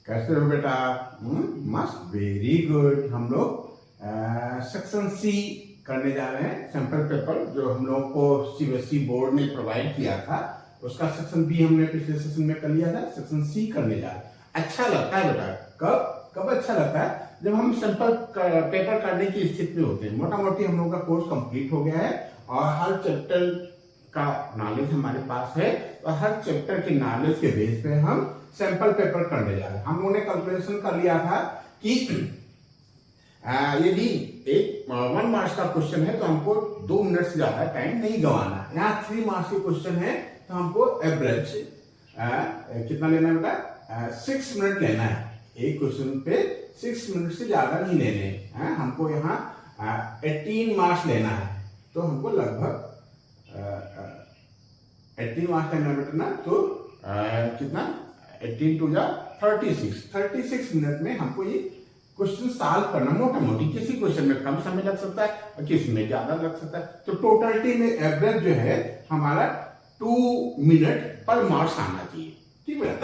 कैसे हो बेटा? मस्त, वेरी गुड। हम लोग सेक्शन सी करने जा रहे हैं। सैंपल पेपर जो हम लोगों को सीबीएसई बोर्ड ने प्रोवाइड किया था, उसका सेक्शन बी हमने पिछले सेशन में कर लिया था। सेक्शन सी करने जा रहे हैं। अच्छा लगता है बेटा। कब कब अच्छा लगता है? जब हम सैंपल पेपर करने की स्थिति में होते हैं। मोटा मोटी हम लोगों का कोर्स कंप्लीट हो गया है और हर चैप्टर का नॉलेज हमारे पास है, और हर चैप्टर के नॉलेज के बेस पे हम सैंपल पेपर करने जा रहे हैं। हम लोगों ने कैलकुलेशन कर लिया था कि यदि एक 1 मार्क्स का क्वेश्चन है तो हमको 2 मिनट से ज्यादा टाइम नहीं गंवाना है। यहाँ 3 मार्क्स के क्वेश्चन है तो हमको एवरेज कितना लेना है बेटा? 6 मिनट लेना है। एक क्वेश्चन पे 6 मिनट से ज्यादा नहीं लेने हैं। हमको यहाँ 18 मार्क्स लेना है, तो हमको लगभग 18 मार्क्स लेना बेटा ना, तो कितना 18 टू जा 36 मिनट में हमको ये क्वेश्चन सॉल्व करना। मोटा मोटी किसी क्वेश्चन में कम समय लग सकता है और किसी में ज्यादा लग सकता है। तो टोटलिटी में एवरेज जो है हमारा 2 मिनट पर मार्क्स आना चाहिए। ठीक है,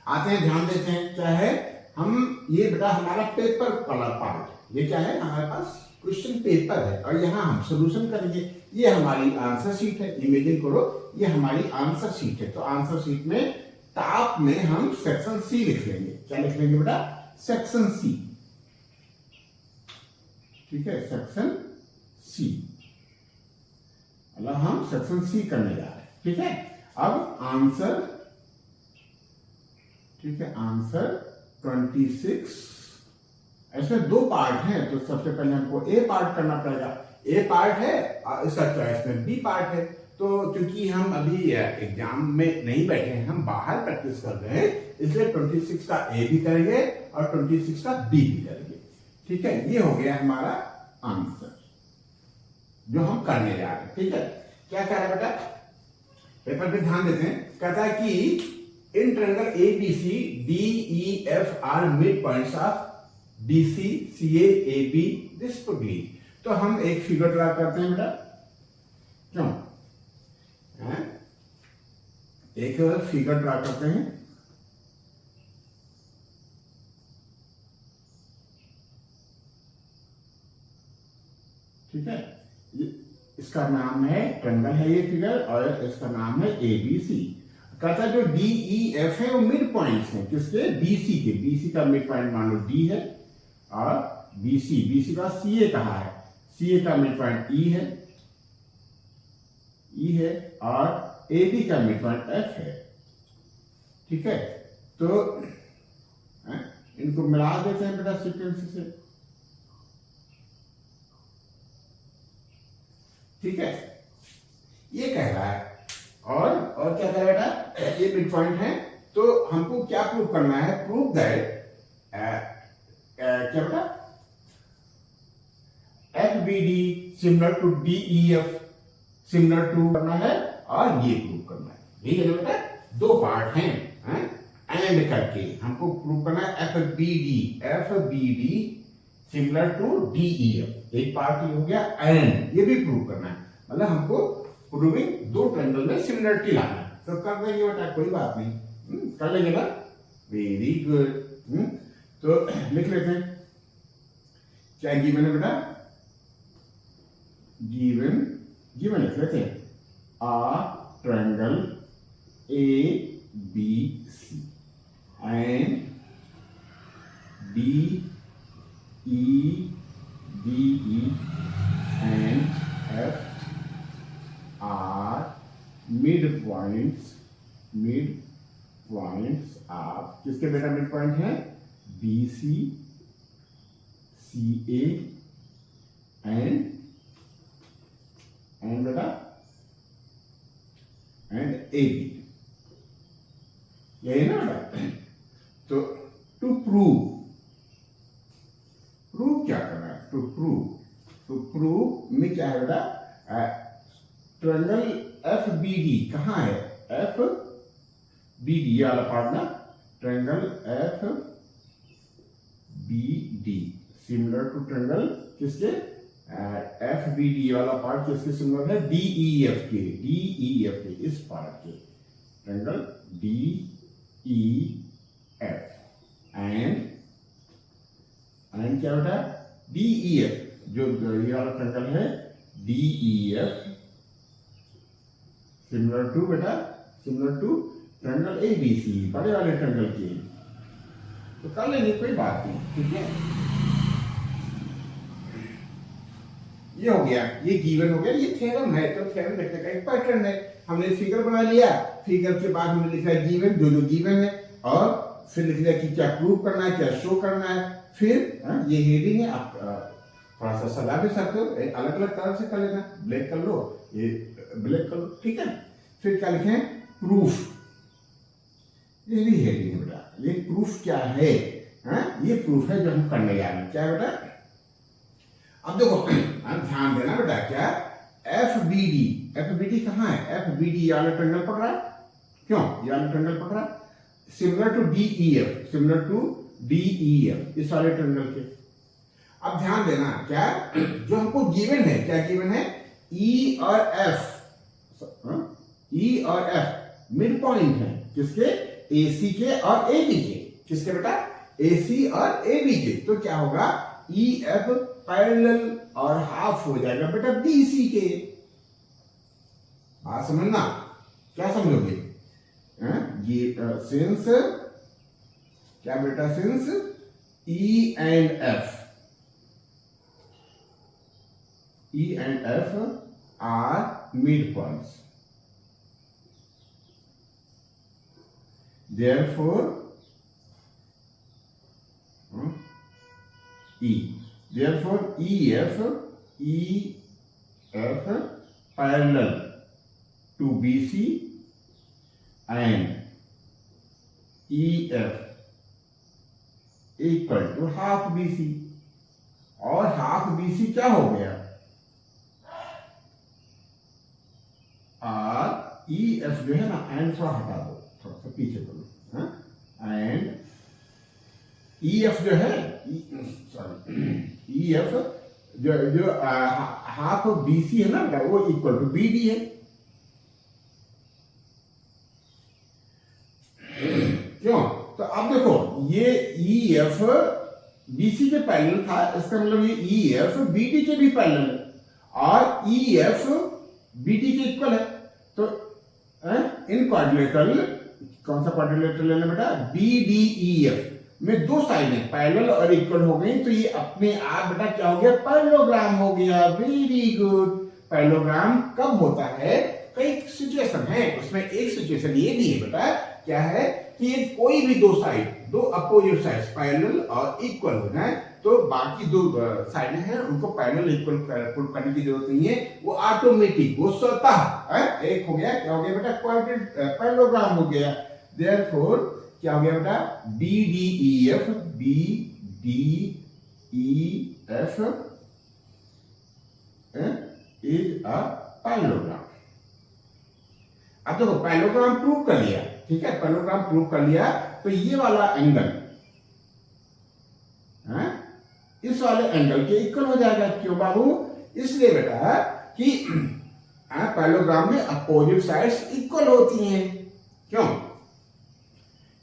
आते हैं, ध्यान देते हैं क्या है। हम ये बेटा हमारा पेपर वाला पार्ट, ये क्या है, हमारे पास क्वेश्चन पेपर है और यहाँ हम सोल्यूशन करेंगे। ये हमारी आंसर शीट है। इमेजिन करो ये हमारी आंसर शीट है। तो आंसर शीट में टॉप में हम सेक्शन सी लिख लेंगे। क्या लिख लेंगे बेटा? Section C. ठीक है, सेक्शन सी, मतलब हम सेक्शन सी करने जा रहे हैं। ठीक है, अब आंसर, ठीक है, आंसर 26। ऐसे 2 पार्ट हैं, तो सबसे पहले हमको ए पार्ट करना पड़ेगा। ए पार्ट है, इसका चॉइस में बी पार्ट है। तो क्योंकि हम अभी एग्जाम में नहीं बैठे हैं, हम बाहर प्रैक्टिस कर रहे हैं, इसलिए 26 का ए भी करेंगे और 26 का बी भी करेंगे। ठीक है, ये हो गया हमारा आंसर जो हम करने जा रहे हैं। ठीक है, क्या कह रहा है बेटा? पेपर पे ध्यान देते हैं। कहता है कि in triangle ABC DEF are mid points of BC CA AB respectively. तो हम एक फिगर ड्रा करते हैं बेटा, क्यों? एक फिगर ड्रा करते हैं। ठीक है, इसका नाम है, ट्रायंगल है ये फिगर, और इसका नाम है ABC। कहता है जो DEF है वो मिड पॉइंट्स हैं किसके? BC के। BC का मिड पॉइंट मान लो D है, और BC का CA कहाँ है? CA का मिड पॉइंट E है, और AB का मिड पॉइंट F है। ठीक है, तो इनको मिला देते हैं बेटा सीक्वेंस से। ठीक है, ये कह रहा है, और क्या कह रहा है बेटा? ये मिड पॉइंट है, तो हमको क्या प्रूव करना है? प्रूव दैट क्या बेटा? FBD similar to DEF similar to करना है, और ये प्रूव करना है। ठीक है बेटा, 2 पार्ट हैं, एंड करके हमको प्रूव करना है FBD सिमिलर टू DEF। एक पार्ट ये हो गया, एंड ये भी प्रूव करना है, मतलब हमको प्रूविंग 2 ट्रायंगल में सिमिलरिटी लाना है। तो कर देंगे बेटा, कोई बात नहीं, कर लेंगे ना, वेरी गुड। तो लिख लेते हैं क्या गिवन है बेटा? गिवन लिख लेते हैं, आ triangle ABC and DEDE and F are mid points of किसके बेटा मिड पॉइंट है? BC CA एंड बेटा एंड AB। यही ना बेटा? तो टू प्रूव क्या करना है? टू प्रूव में क्या है बेटा? ट्रायंगल FBD कहाँ है? FBD ये वाला पार्ट ना, triangle FBD similar to triangle किसके? FBD वाला पार्ट किसके सिमिलर है? DEF के, इस पार्ट के, ट्रायंगल DEF। क्या बेटा, डी ई एफ, जो ये वाला ट्रायंगल है D E F similar to बेटा, similar to triangle A B C, बड़े वाले ट्रायंगल की, तो कर लेंगे, कोई बात नहीं, ठीक है। ये हो गया, ये गिवन हो गया, ये थ्योरम है, तो थ्योरम लिखने का एक पैटर्न है। हमने फिगर बना लिया, फिगर के बाद हमने लिखा है गिवन, जो गिवन है, और फिर लिख लिया कि क्या प्रूव करना है, क्या शो करना है। फिर ये हेडिंग है, आप थोड़ा सा सजा भी सकते हो, अलग अलग तरह से कर लेना, ब्लैक कर लो, ये ब्लैक कर लो, ठीक है। फिर क्या लिखें, प्रूफ, ये भी हेडिंग है बेटा, ये प्रूफ क्या है, ये प्रूफ है जो हम करने जा रहे हैं, क्या है बेटा। अब देखो ध्यान देना बेटा, क्या F B D, F B D कहाँ है, एफ बी डी वाला ट्रायंगल पड़ रहा है, क्यों ये वाला ट्रायंगल पड़ रहा है, similar to D E F, similar to D E F, इस वाले ट्रायंगल के। अब ध्यान देना, क्या जो हमको गिवन है, क्या गिवन है, ई और एफ, ई और एफ मिड पॉइंट है, किसके, ए सी के और ए बी के, किसके बेटा, ए सी और ए बी के। तो क्या होगा, ई एफ पैरेलल और हाफ हो जाएगा बेटा बी सी के। बात समझना, क्या समझोगे, ये सिंस, क्या बेटा, since E and F, E and F are midpoints. Therefore, therefore EF parallel to BC and EF equal to half BC, और हाफ BC क्या हो गया, और ई एफ जो है ना, एंड थोड़ा हटा दो, थोड़ा सा पीछे करो, एंड ई एफ जो है, सॉरी ई एफ जो हाफ बी सी है ना बेटा, वो इक्वल टू बी डी है। क्यों, तो अब देखो ये ई एफ बी सी के पैरेलल था, इसका मतलब ये ई एफ बी डी के भी पैरेलल है, और ई एफ बी डी के इक्वल है। तो इन क्वाड्रिलेटरल, कौन सा क्वाड्रिलेटरल लेना बेटा, बी डी ई एफ में दो साइड है पैरेलल और इक्वल हो गई, तो ये अपने आप बेटा क्या हो गया, पैरेललोग्राम हो गया। Very good. पैरेललोग्राम कब होता है, कई सिचुएशन है, उसमें एक सिचुएशन ये भी है बेटा, क्या है कि कोई भी दो साइड, दो अपोजिट साइड्स पैरेलल और इक्वल हो जाए, तो बाकी दो साइड हैं उनको पैरेलल इक्वल पुट करने की जरूरत नहीं है, वो ऑटोमेटिक, वो स्वतः एक हो गया, क्या हो गया बेटा, पैरेललोग्राम हो गया। देयरफॉर क्या हो गया बेटा, B D E F, B D E F is a parallelogram. अब देखो पैरेललोग्राम प्रूव कर लिया, ठीक है, पैरेललोग्राम प्रूव कर लिया, तो ये वाला एंगल इस वाले एंगल के इक्वल हो जाएगा। क्यों बाबू, इसलिए बेटा कि पैरेललोग्राम में अपोजिट साइड्स इक्वल होती हैं। क्यों,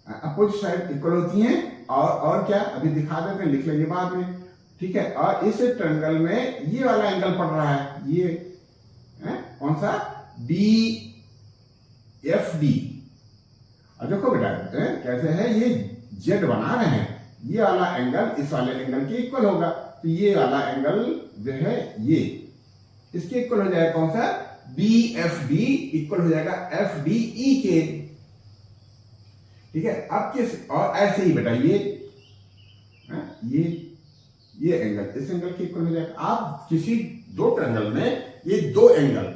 अपोजिट साइड इक्वल होती हैं, और क्या, अभी दिखा देते हैं, लिख लेंगे बाद में, ठीक है। और इस ट्रायंगल में ये वाला एंगल पड़ रहा है, ये कौन सा, डी एफ डी। और देखो बेटा कैसे है, ये जेड बना रहे हैं, ये वाला एंगल इस वाले एंगल के इक्वल होगा, तो ये वाला एंगल जो है ये इसके इक्वल हो जाएगा, कौन सा, बी एफ डी इक्वल हो जाएगा एफ डी ई के, ठीक है। अब किस, और ऐसे ही बेटा ये एंगल इस एंगल के इक्वल हो जाएगा। आप किसी दो ट्रायंगल में ये दो एंगल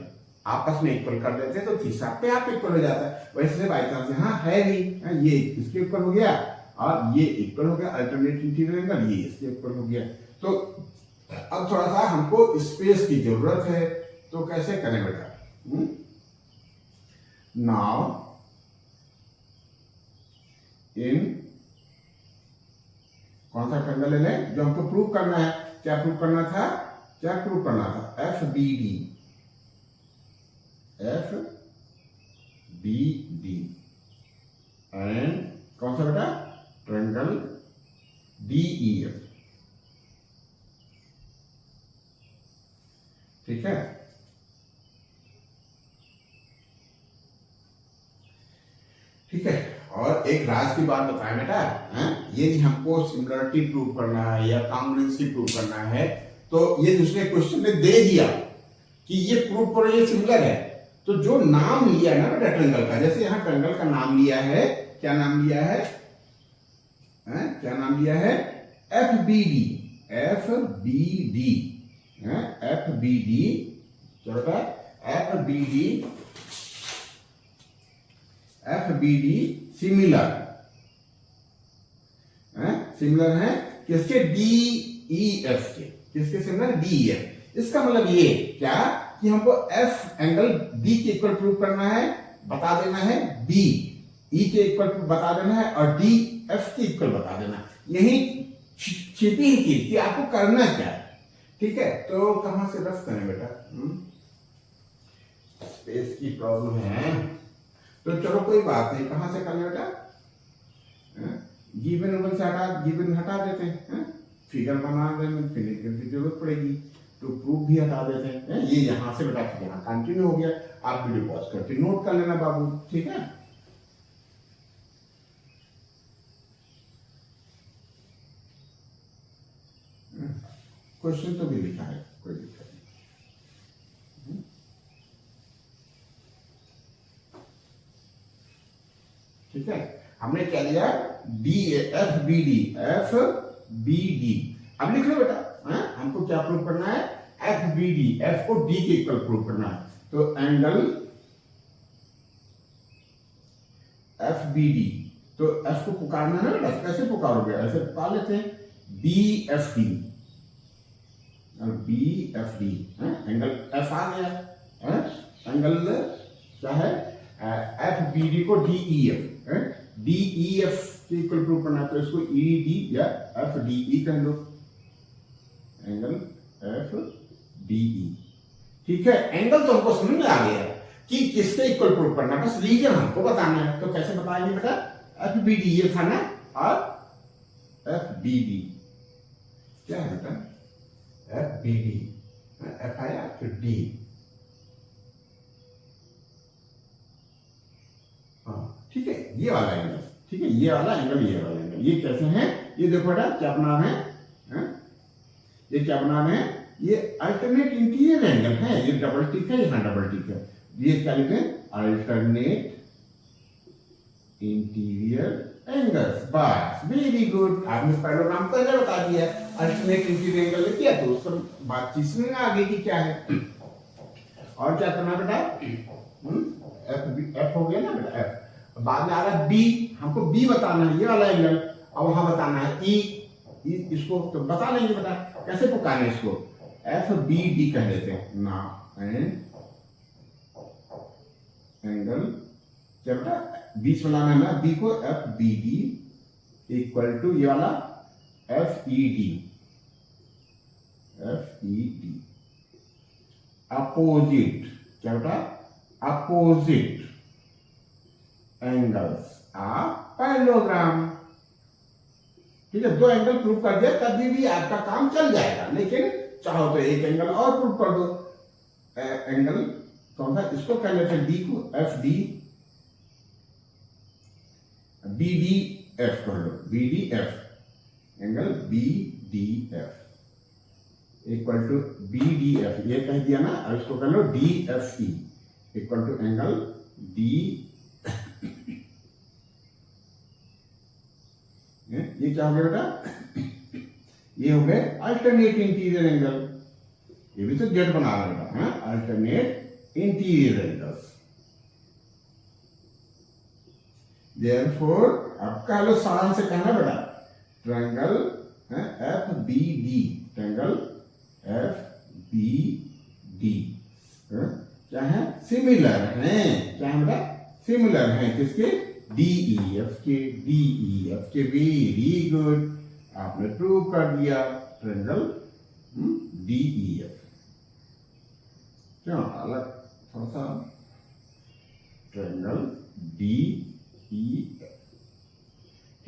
आपस में इक्वल कर देते हैं, तो तीसरा पे आप इक्वल हो जाता है। वैसे बाई चांस यहाँ है भी, ये इसके इक्वल हो गया और ये इक्वल हो गया, अल्टरनेट इंटीरियर एंगल ये इसके इक्वल हो गया। तो अब थोड़ा सा हमको स्पेस की जरूरत है, तो कैसे करें बेटा, नाउ इन कौन सा ट्रायंगल ले लें जो हमको प्रूव करना है, क्या प्रूव करना था, क्या प्रूव करना था, F B D, F B D and कौन सा बेटा, ट्रायंगल डी ई एफ। और एक राज की बात बताएं बेटा, यदि हमको सिमिलरिटी प्रूव करना है या कॉन्ग्रुएंसी प्रूव करना है, तो ये दूसरे क्वेश्चन में दे दिया कि ये प्रूव करो ये सिमिलर है, तो जो नाम लिया ना बेटा ट्रायंगल का, जैसे यहाँ ट्रायंगल का नाम लिया है, क्या नाम लिया है, क्या नाम लिया है, F B D, F B D, F B D, चलो F B D, F B D similar, similar है किसके, डी ई एफ के, किसके सिमिलर, डी ई एफ। इसका मतलब ये क्या कि हमको एफ एंगल बी के इक्वल प्रूव करना है, बता देना है, बी ई के इक्वल बता देना है, और डी एफ के इक्वल बता देना है। यही छिपी ही चीज कि आपको करना क्या है। ठीक है, तो कहां से रफ करें बेटा, स्पेस की प्रॉब्लम है, तो चलो कोई बात नहीं, कहां से करें बेटा, गिवन वन से गिवन हटा देते हैं, फिगर बना देने की जरूरत पड़ेगी, तो प्रूफ भी हटा देते हैं, ये यहां से बेटा यहाँ कंटिन्यू हो गया। आप वीडियो पॉज करके नोट कर लेना बाबू, ठीक है। क्वेश्चन तो भी लिखा है, कोई दिक्कत नहीं। ठीक है, हमने क्या लिया, D F B D, F B D. अब लिख लो बेटा, हमको क्या प्रूव करना है, एफ बी डी, एफ को डी के इक्वल प्रूव करना है, तो एंगल एफ बी डी, तो एफ को पुकारना है ना, कैसे पुकारोगे, ऐसे पुकार लेते हैं, B F D, B F D, angle F आ गया, एंगल क्या है, एफ बी डी को D E F, D E F के इक्वल प्रूव करना है, तो इसको ई डी या एफ डी ई कह लो, एंगल एफ डी ई। ठीक है, एंगल तो हमको समझ में आ गया कि किसके इक्वल प्रूव करना है, बस रीजन हमको बताना है, तो कैसे बताएंगे बेटा, एफ बी डी ये था ना, और एफ बी डी क्या है बेटा, एफ बी डी, एफ आया फिर डी, हाँ ठीक है, ये वाला एंगल, ठीक है, ये वाला एंगल, ये वाला एंगल, ये कैसे है, ये देखो बेटा क्या बना है, ये क्या बना है, ये अल्टरनेट इंटीरियर एंगल है, ये डबल टिक है, यहाँ डबल टिक है, ये क्या लिखे, अल्टरनेट इंटीरियर एंगल्स, बस वेरी गुड। आपने पैराग्राम पहले बता दिया, अल्टरनेट इंटीरियर एंगल किया, तो उस पर बातचीत में आगे की क्या है, और क्या करना बेटा, एफ हो गया ना बेटा, एफ, बाद में आ रहा है बी, हमको बी बताना है, ये वाला एंगल, अब वहां बताना है ई, इसको तो बता लेंगे बेटा, कैसे पुकारें इसको, एफ बी डी कह देते हैं ना, एंगल क्या बेटा, बीच में लाना है ना, बी को, F B D equal to ये वाला F E D, F E D, opposite, क्या बेटा, अपोजिट एंगल्स आर पैरेललोग्राम। ठीक है, दो एंगल प्रूव कर दिया, तभी भी आपका काम चल जाएगा, लेकिन चाहो तो एक एंगल और प्रूव कर दो, एंगल कौन सा, इसको कह लेते हैं डी को, F D, B D F कर लो, B D F, angle B D F equal to B D F, ये कह दिया ना, अब इसको कर लो D F E equal to angle D, ये क्या हो गया बेटा, ये हो गए अल्टरनेट इंटीरियर एंगल, ये भी तो जेड बना रहा है बेटा, अल्टरनेट इंटीरियर एंगल्स। देयरफॉर अब कह लो शान से कहना बेटा, triangle F B D, triangle F B D क्या है, सिमिलर है, क्या है बेटा, सिमिलर है किसके, DEF के, DEF के, वेरी गुड, आपने प्रूव कर दिया ट्रायंगल DEF। क्यों अलग थोड़ा सा, ट्रायंगल DEF,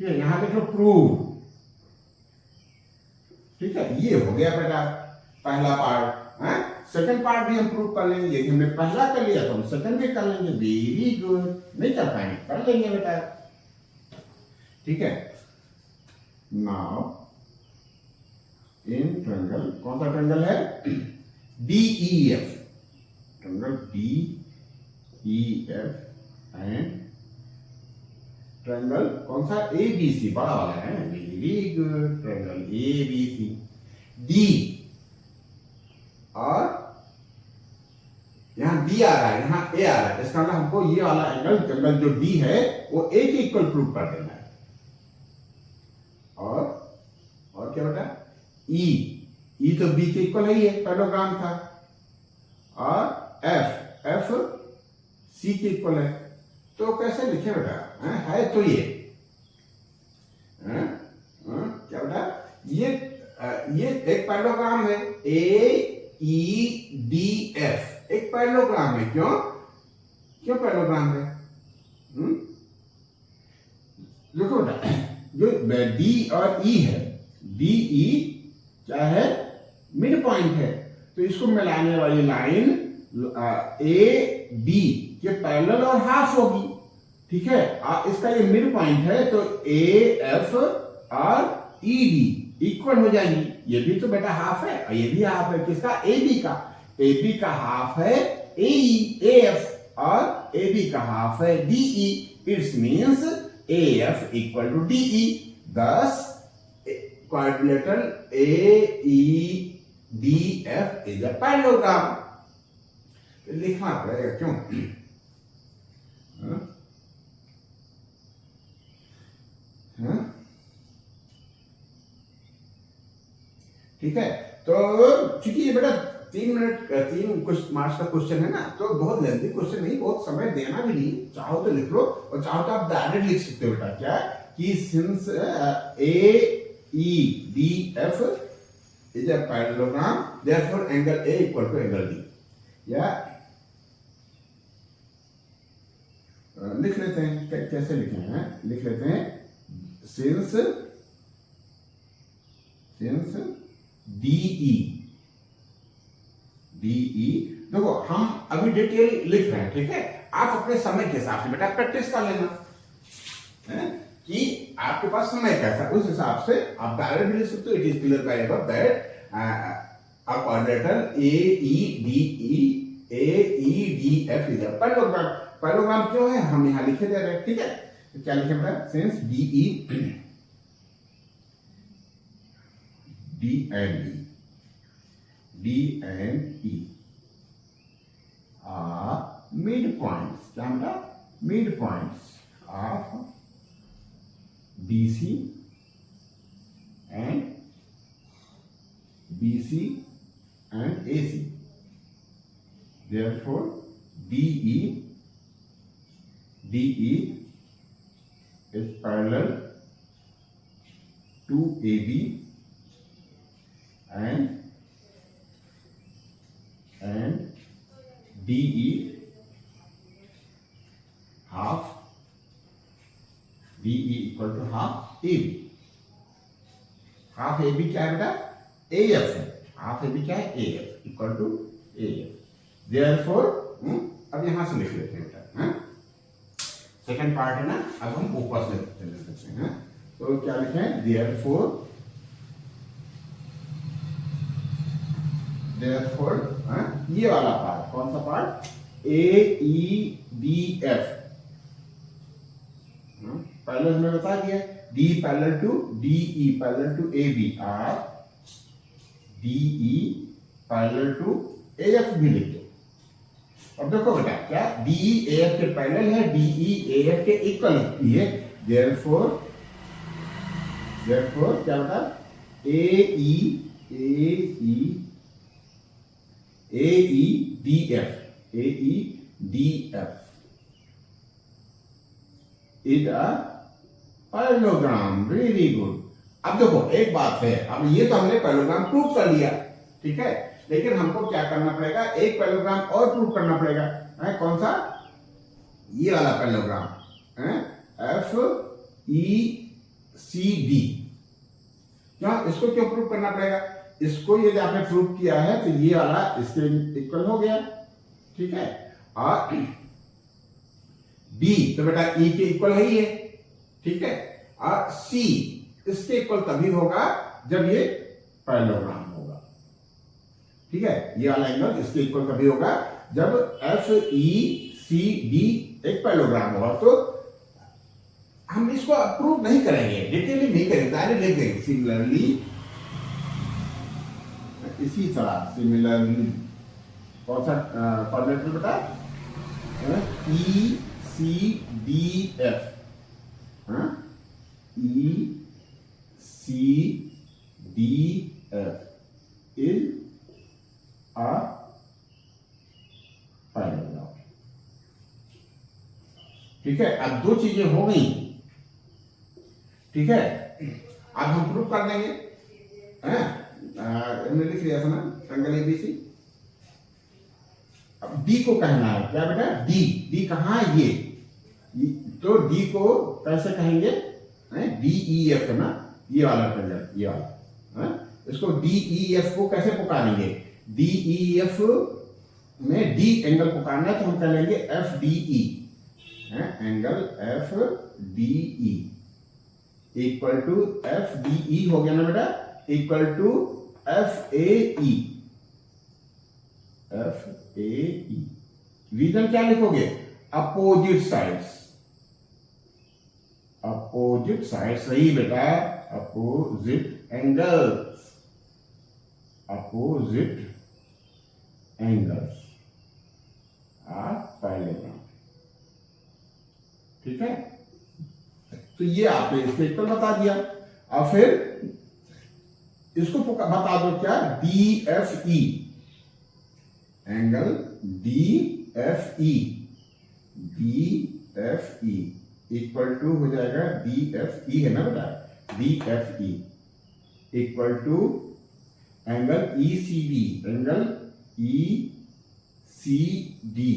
ठीक है, यहां देख लो प्रूव। ठीक है, ये हो गया बेटा पहला पार्ट, सेकंड पार्ट भी हम प्रूव कर लेंगे, यदि हमने पहला कर लिया तो हम सेकंड भी कर लेंगे, वेरी गुड, नहीं कर पाएंगे कर लेंगे बेटा। ठीक है। नाउ इन ट्रायंगल, कौन सा ट्रायंगल है? DEF, triangle DEF and triangle कौन सा? ABC, बड़ा वाला है, very good, triangle ABC। D और यहां B आ रहा है, यहां A आ रहा है, इसका मतलब हमको ये वाला एंगल जो D है वो A के इक्वल प्रूव कर देना है। और क्या बेटा? E तो B के इक्वल ही है, पैरेललोग्राम था। और F C के इक्वल है। तो कैसे लिखे बेटा? है तो ये क्या बेटा? ये एक पैरेललोग्राम है, AEDF एक पैरेललोग्राम है। क्यों पैरेललोग्राम है? देखो बेटा, जो D और E है, DE क्या है? मिड पॉइंट है, तो इसको मिलाने वाली लाइन AB के पैरेलल और हाफ होगी, ठीक है। इसका ये मिड पॉइंट है, तो AF और ED इक्वल हो जाएंगी। ये भी तो बेटा हाफ है और ये भी हाफ है, किसका? AB का हाफ है AF और AB का हाफ है DE। It's means AF equal to DE। thus quadrilateral AEDF is a parallelogram। लिखना पड़ेगा, क्यों? ठीक है। तो चूंकि ये बेटा 3 कुछ मार्क्स का क्वेश्चन है ना, तो बहुत लेंथी क्वेश्चन नहीं, बहुत समय देना भी नहीं। चाहो तो लिख लो और चाहो तो आप डायरेक्ट लिख सकते हो बेटा। क्या कि since AEDF is a parallelogram, therefore angle A equal to angle D। या लिख लेते हैं, कैसे लिखे हैं? लिख लेते हैं सिंस DE। देखो हम अभी डिटेल लिख रहे हैं, ठीक है। आप अपने समय के हिसाब से बेटा प्रैक्टिस कर लेना कि आपके पास समय कैसा, उस हिसाब से आप डायरेक्ट भी लिख सकते हो। It is clear by above that a quadrilateral AEDF is a parallelogram। Parallelogram क्यों है हम यहां लिखे दे रहे हैं, ठीक है। तो क्या लिखे बेटा? Since D and E are midpoints। क्या बेटा? midpoints of BC and AC। therefore DE is parallel to AB and DE half DE equal to half AB। Half AB क्या है बेटा? AF है। हाफ AB क्या है? AF equal to AF। therefore अब यहां से लिख लेते हैं बेटा। सेकंड पार्ट है ना, अब हम ऊपर से चले सकते हैं। तो क्या लिखें? therefore ये वाला पार्ट, कौन सा पार्ट? AEDF पैरेलल में बता दिया। D parallel to DE parallel to AB और DE पैरेलल टू AF भी लिख दो। अब देखो बेटा, क्या DE AF के पैरेलल है, DE AF के इक्वल है। therefore क्या बेटा? AEDF is a parallelogram. Very good. अब देखो एक बात है, अब ये तो हमने पैरेललोग्राम प्रूव कर लिया, ठीक है। लेकिन हमको क्या करना पड़ेगा? एक पैरेललोग्राम और प्रूव करना पड़ेगा। कौन सा? ये वाला पैरेललोग्राम FECD। क्या इसको क्यों प्रूव करना पड़ेगा? इसको यदि आपने प्रूव किया है तो ये वाला इसके इक्वल हो गया, ठीक है। और D तो बेटा E के इक्वल है ही है, ठीक है। और सी इसके इक्वल तभी होगा जब ये पैरेललोग्राम होगा। ठीक है, ये वाला एंगल इसके इक्वल तभी होगा जब एफ ई सी डी एक पैरेललोग्राम होगा। तो हम इसको प्रूव नहीं करेंगे, डिटेली नहीं करेंगे, डायरेक्ट लिख देंगे सिमिलरली, इसी तरह सिमिलरली कौन सा कोऑर्डिनेट में बता, E C D F, E C D F is a parallelogram. ठीक है, अब दो चीजें हो गई। ठीक है, अब हम प्रूव कर देंगे। हमने लिख लिया था ना ट्रायंगल एबीसी। अब डी को कहना है क्या बेटा, डी, डी कहाँ है ये, तो डी को कैसे कहेंगे, डी ई एफ है ना, ये वाला ट्रायंगल, ये वाला, इसको डी ई एफ को कैसे पुकारेंगे, डी ई एफ में डी एंगल पुकारना है तो हम कह लेंगे F D E, angle F D E equal to F D E हो गया ना बेटा, equal to F A E, F A E. Reason क्या लिखोगे, अपोजिट साइड्स, अपोजिट साइड, सही बेटा, opposite angles, opposite angles are parallelogram. ठीक है, तो ये आपने इसको इक्वल बता दिया। और फिर इसको बता दो क्या, D F E, angle D F E, D F E equal to हो जाएगा डी एफ ई है ना बेटा, D F E equal to angle E C D, angle E C D.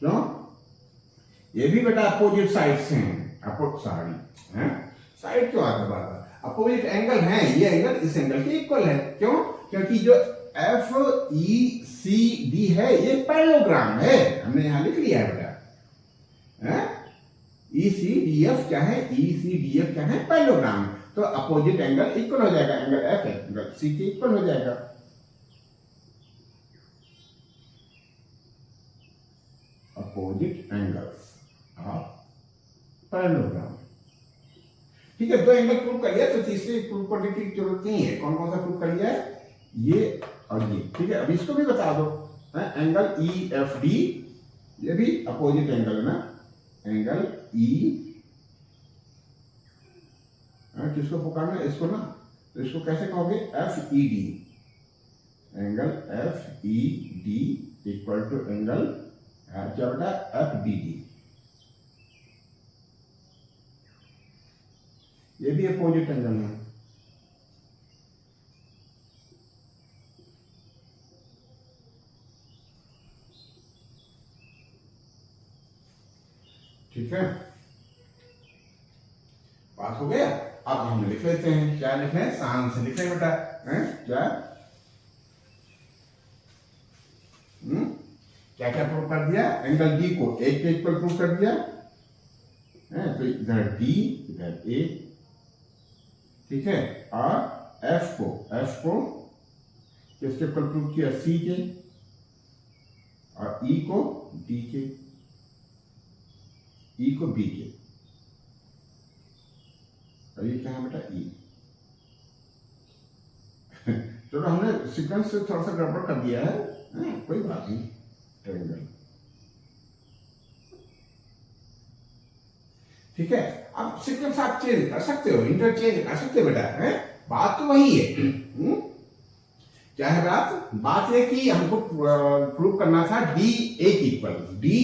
क्यों, ये भी बेटा अपोजिट साइड्स हैं, सॉरी साइड क्यों आता बात, अपोजिट एंगल है, ये एंगल इस एंगल के इक्वल है। क्यों, क्योंकि जो एफ ई सी डी है ये पैरेललोग्राम है, हमने यहां लिख लिया है बेटा, ई सी डी एफ क्या है, ई सी डी एफ क्या है, पैरेललोग्राम। तो अपोजिट एंगल इक्वल हो जाएगा, एंगल एफ है एंगल सी के इक्वल हो जाएगा। Opposite angles of parallelogram. ठीक है, दो एंगल प्रूव कर लिया, तो तीसरे प्रूव करने की जरूरत नहीं है। कौन कौन सा प्रूव कर लिया है, ये और ये। ठीक है, अब इसको भी बता दो, एंगल ई एफ डी, ये भी अपोजिट एंगल है ना, एंगल ई, किसको पुकारना है इसको ना, तो इसको कैसे कहोगे, F E D, angle F E D equal to angle क्या बेटा, एफ डी डी, ये भी अपोजिट एंगल है। ठीक है, पास हो गया। अब हम लिख लेते हैं, क्या लिख रहे हैं, शान से लिख रहे हैं बेटा, क्या क्या क्या प्रूव कर दिया, एंगल डी को एक के इक्वल प्रूव कर दिया, तो इधर डी इधर ए। ठीक है, और एफ को किसके इक्वल प्रूव किया, सी के, और ई को डी के, ई को बी के, और ये क्या है बेटा, ई। तो हमने सीक्वेंस से थोड़ा सा गड़बड़ कर दिया है, कोई बात नहीं, ट्रायंगल। ठीक है, अब सीक्वेंस आप चेंज कर सकते हो, इंटरचेंज कर सकते हो बेटा, बात तो वही है। क्या है बात ये कि हमको प्रूव करना था डी ए की इक्वल, डी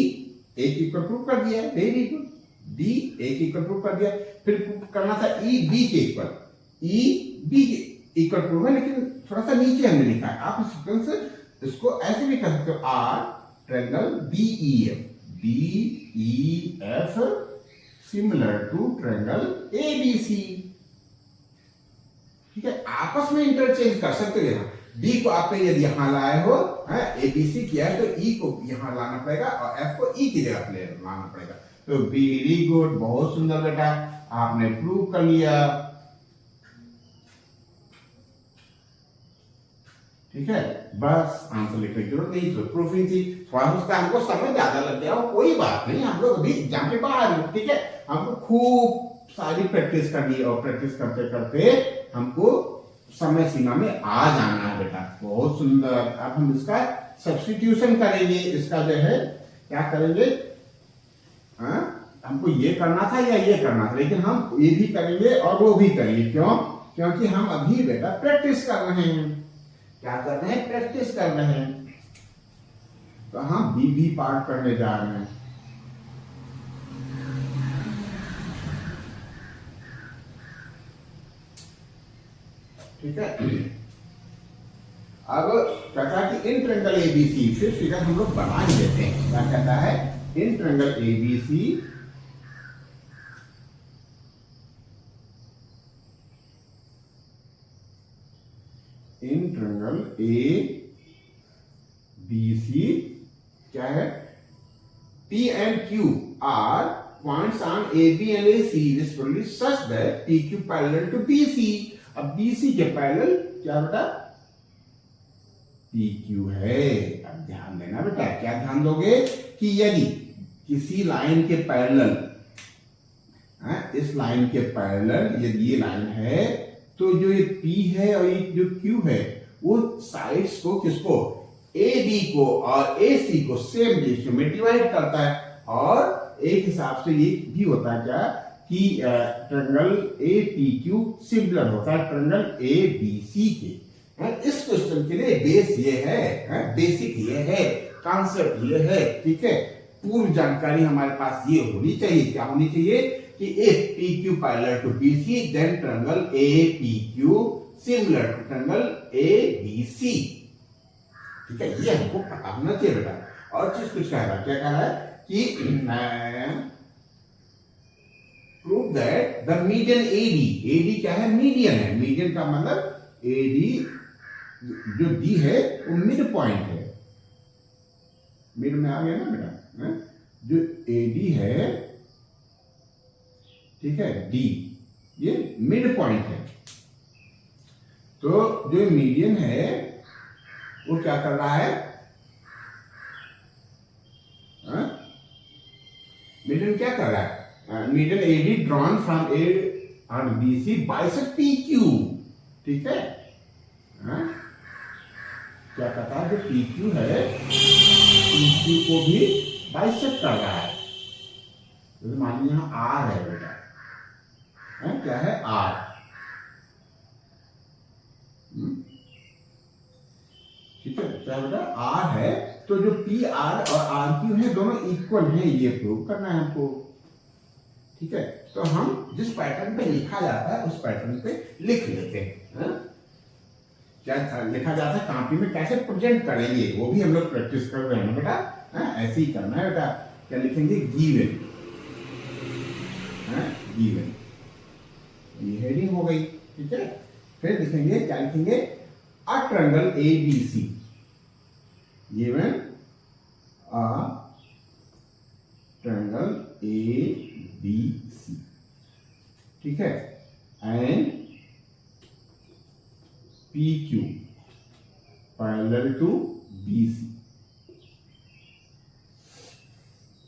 ए की इक्वल प्रूव कर दिया, वेरी गुड, डी ए की इक्वल प्रूव कर दिया। फिर प्रूव करना था ई बी के इक्वल, ई बी के इक्वल प्रूव है, लेकिन थोड़ा सा नीचे हमने लिखा है। आप सीक्वेंस इसको ऐसे भी कर सकते हो, are triangle D E F similar to triangle A B C. ठीक है, आपस में इंटरचेंज कर सकते हो। यहाँ डी को आपने यदि यहां लाए हो, ए बी सी किया है, तो ई को यहां लाना पड़ेगा और एफ को ई की जगह पे लाना पड़ेगा। तो वेरी गुड, बहुत सुंदर बेटा। आपने प्रूव कर लिया। ठीक है, बस आंसर लिखने की जरूरत नहीं, तो प्रूफिंग थी। थोड़ा उसका हमको समय ज्यादा लग गया, कोई बात नहीं, हम लोग अभी एग्जाम के बाहर हैं। ठीक है, हमको खूब सारी प्रैक्टिस करनी है और प्रैक्टिस करते करते हमको समय सीमा में आ जाना है बेटा। बहुत सुंदर। अब हम इसका सब्स्टिट्यूशन करेंगे। इसका जो है क्या करेंगे, हमको ये करना था या ये करना था, लेकिन हम ये भी करेंगे और वो भी करेंगे। क्यों? क्योंकि हम अभी बेटा प्रैक्टिस कर रहे हैं। क्या कर रहे हैं? प्रैक्टिस कर रहे हैं। तो हम बी पार्ट करने जा रहे हैं। ठीक है, अब कहता है कि इन ट्रायंगल एबीसी, फिर फिगर हम लोग बना ही देते हैं। क्या कहता है? In triangle A B C in triangle A B C क्या है? P and Q are points on AB and AC respectively such that PQ parallel to BC। अब BC के पैरेलल क्या बेटा? PQ है। अब ध्यान देना बेटा, क्या ध्यान दोगे कि यदि किसी लाइन के पैरेलल, इस लाइन के पैरेलल यदि ये लाइन है, तो जो ये P है और ये जो Q है, वो साइड्स को किसको? AB को और AC को सेम रेशियो में डिवाइड करता है। और एक हिसाब से ये भी होता है क्या कि ट्रायंगल APQ सिमिलर होता है ट्रायंगल ABC के। इस क्वेश्चन के लिए बेस ये है, बेसिक ये है, कॉन्सेप्ट ये है। ठीक है, पूर्व जानकारी हमारे पास ये होनी चाहिए। क्या होनी चाहिए कि if PQ parallel to BC then triangle APQ similar to triangle ABC। ठीक है, ये हमको पता होना चाहिए बेटा। और चीज कुछ कह रहा है, क्या कह रहा है कि prove that the median AD क्या है? मीडियन है। मीडियन का मतलब AD जो D है वो मिड पॉइंट है। मिड में आ गया ना बेटा, जो AD है, ठीक है, D ये मिड पॉइंट है। तो जो मीडियन है वो क्या कर रहा है? मीडियन क्या कर रहा है? Median AD drawn from A और BC बाइसेक्ट PQ। ठीक है, क्या कहता है? जो PQ है PQ को भी बाइसेक्ट कर रहा है। तो मान लीजिए यहाँ R है बेटा, क्या है? R। ठीक है, क्या बेटा? R है। तो जो PR और RQ है दोनों इक्वल हैं, ये प्रूव करना है हमको। ठीक है, तो हम जिस पैटर्न पे लिखा जाता है उस पैटर्न पे लिख लेते हैं। क्या लिखा जाता है कॉपी में, कैसे प्रेजेंट करेंगे वो भी हम लोग प्रैक्टिस कर रहे हैं बेटा। ऐसे ही करना है बेटा। क्या लिखेंगे? गिवन। गिवन, ये हेडिंग हो गई। ठीक है, फिर लिखेंगे, क्या लिखेंगे? A triangle ABC given a triangle ABC। ठीक है, and PQ parallel to BC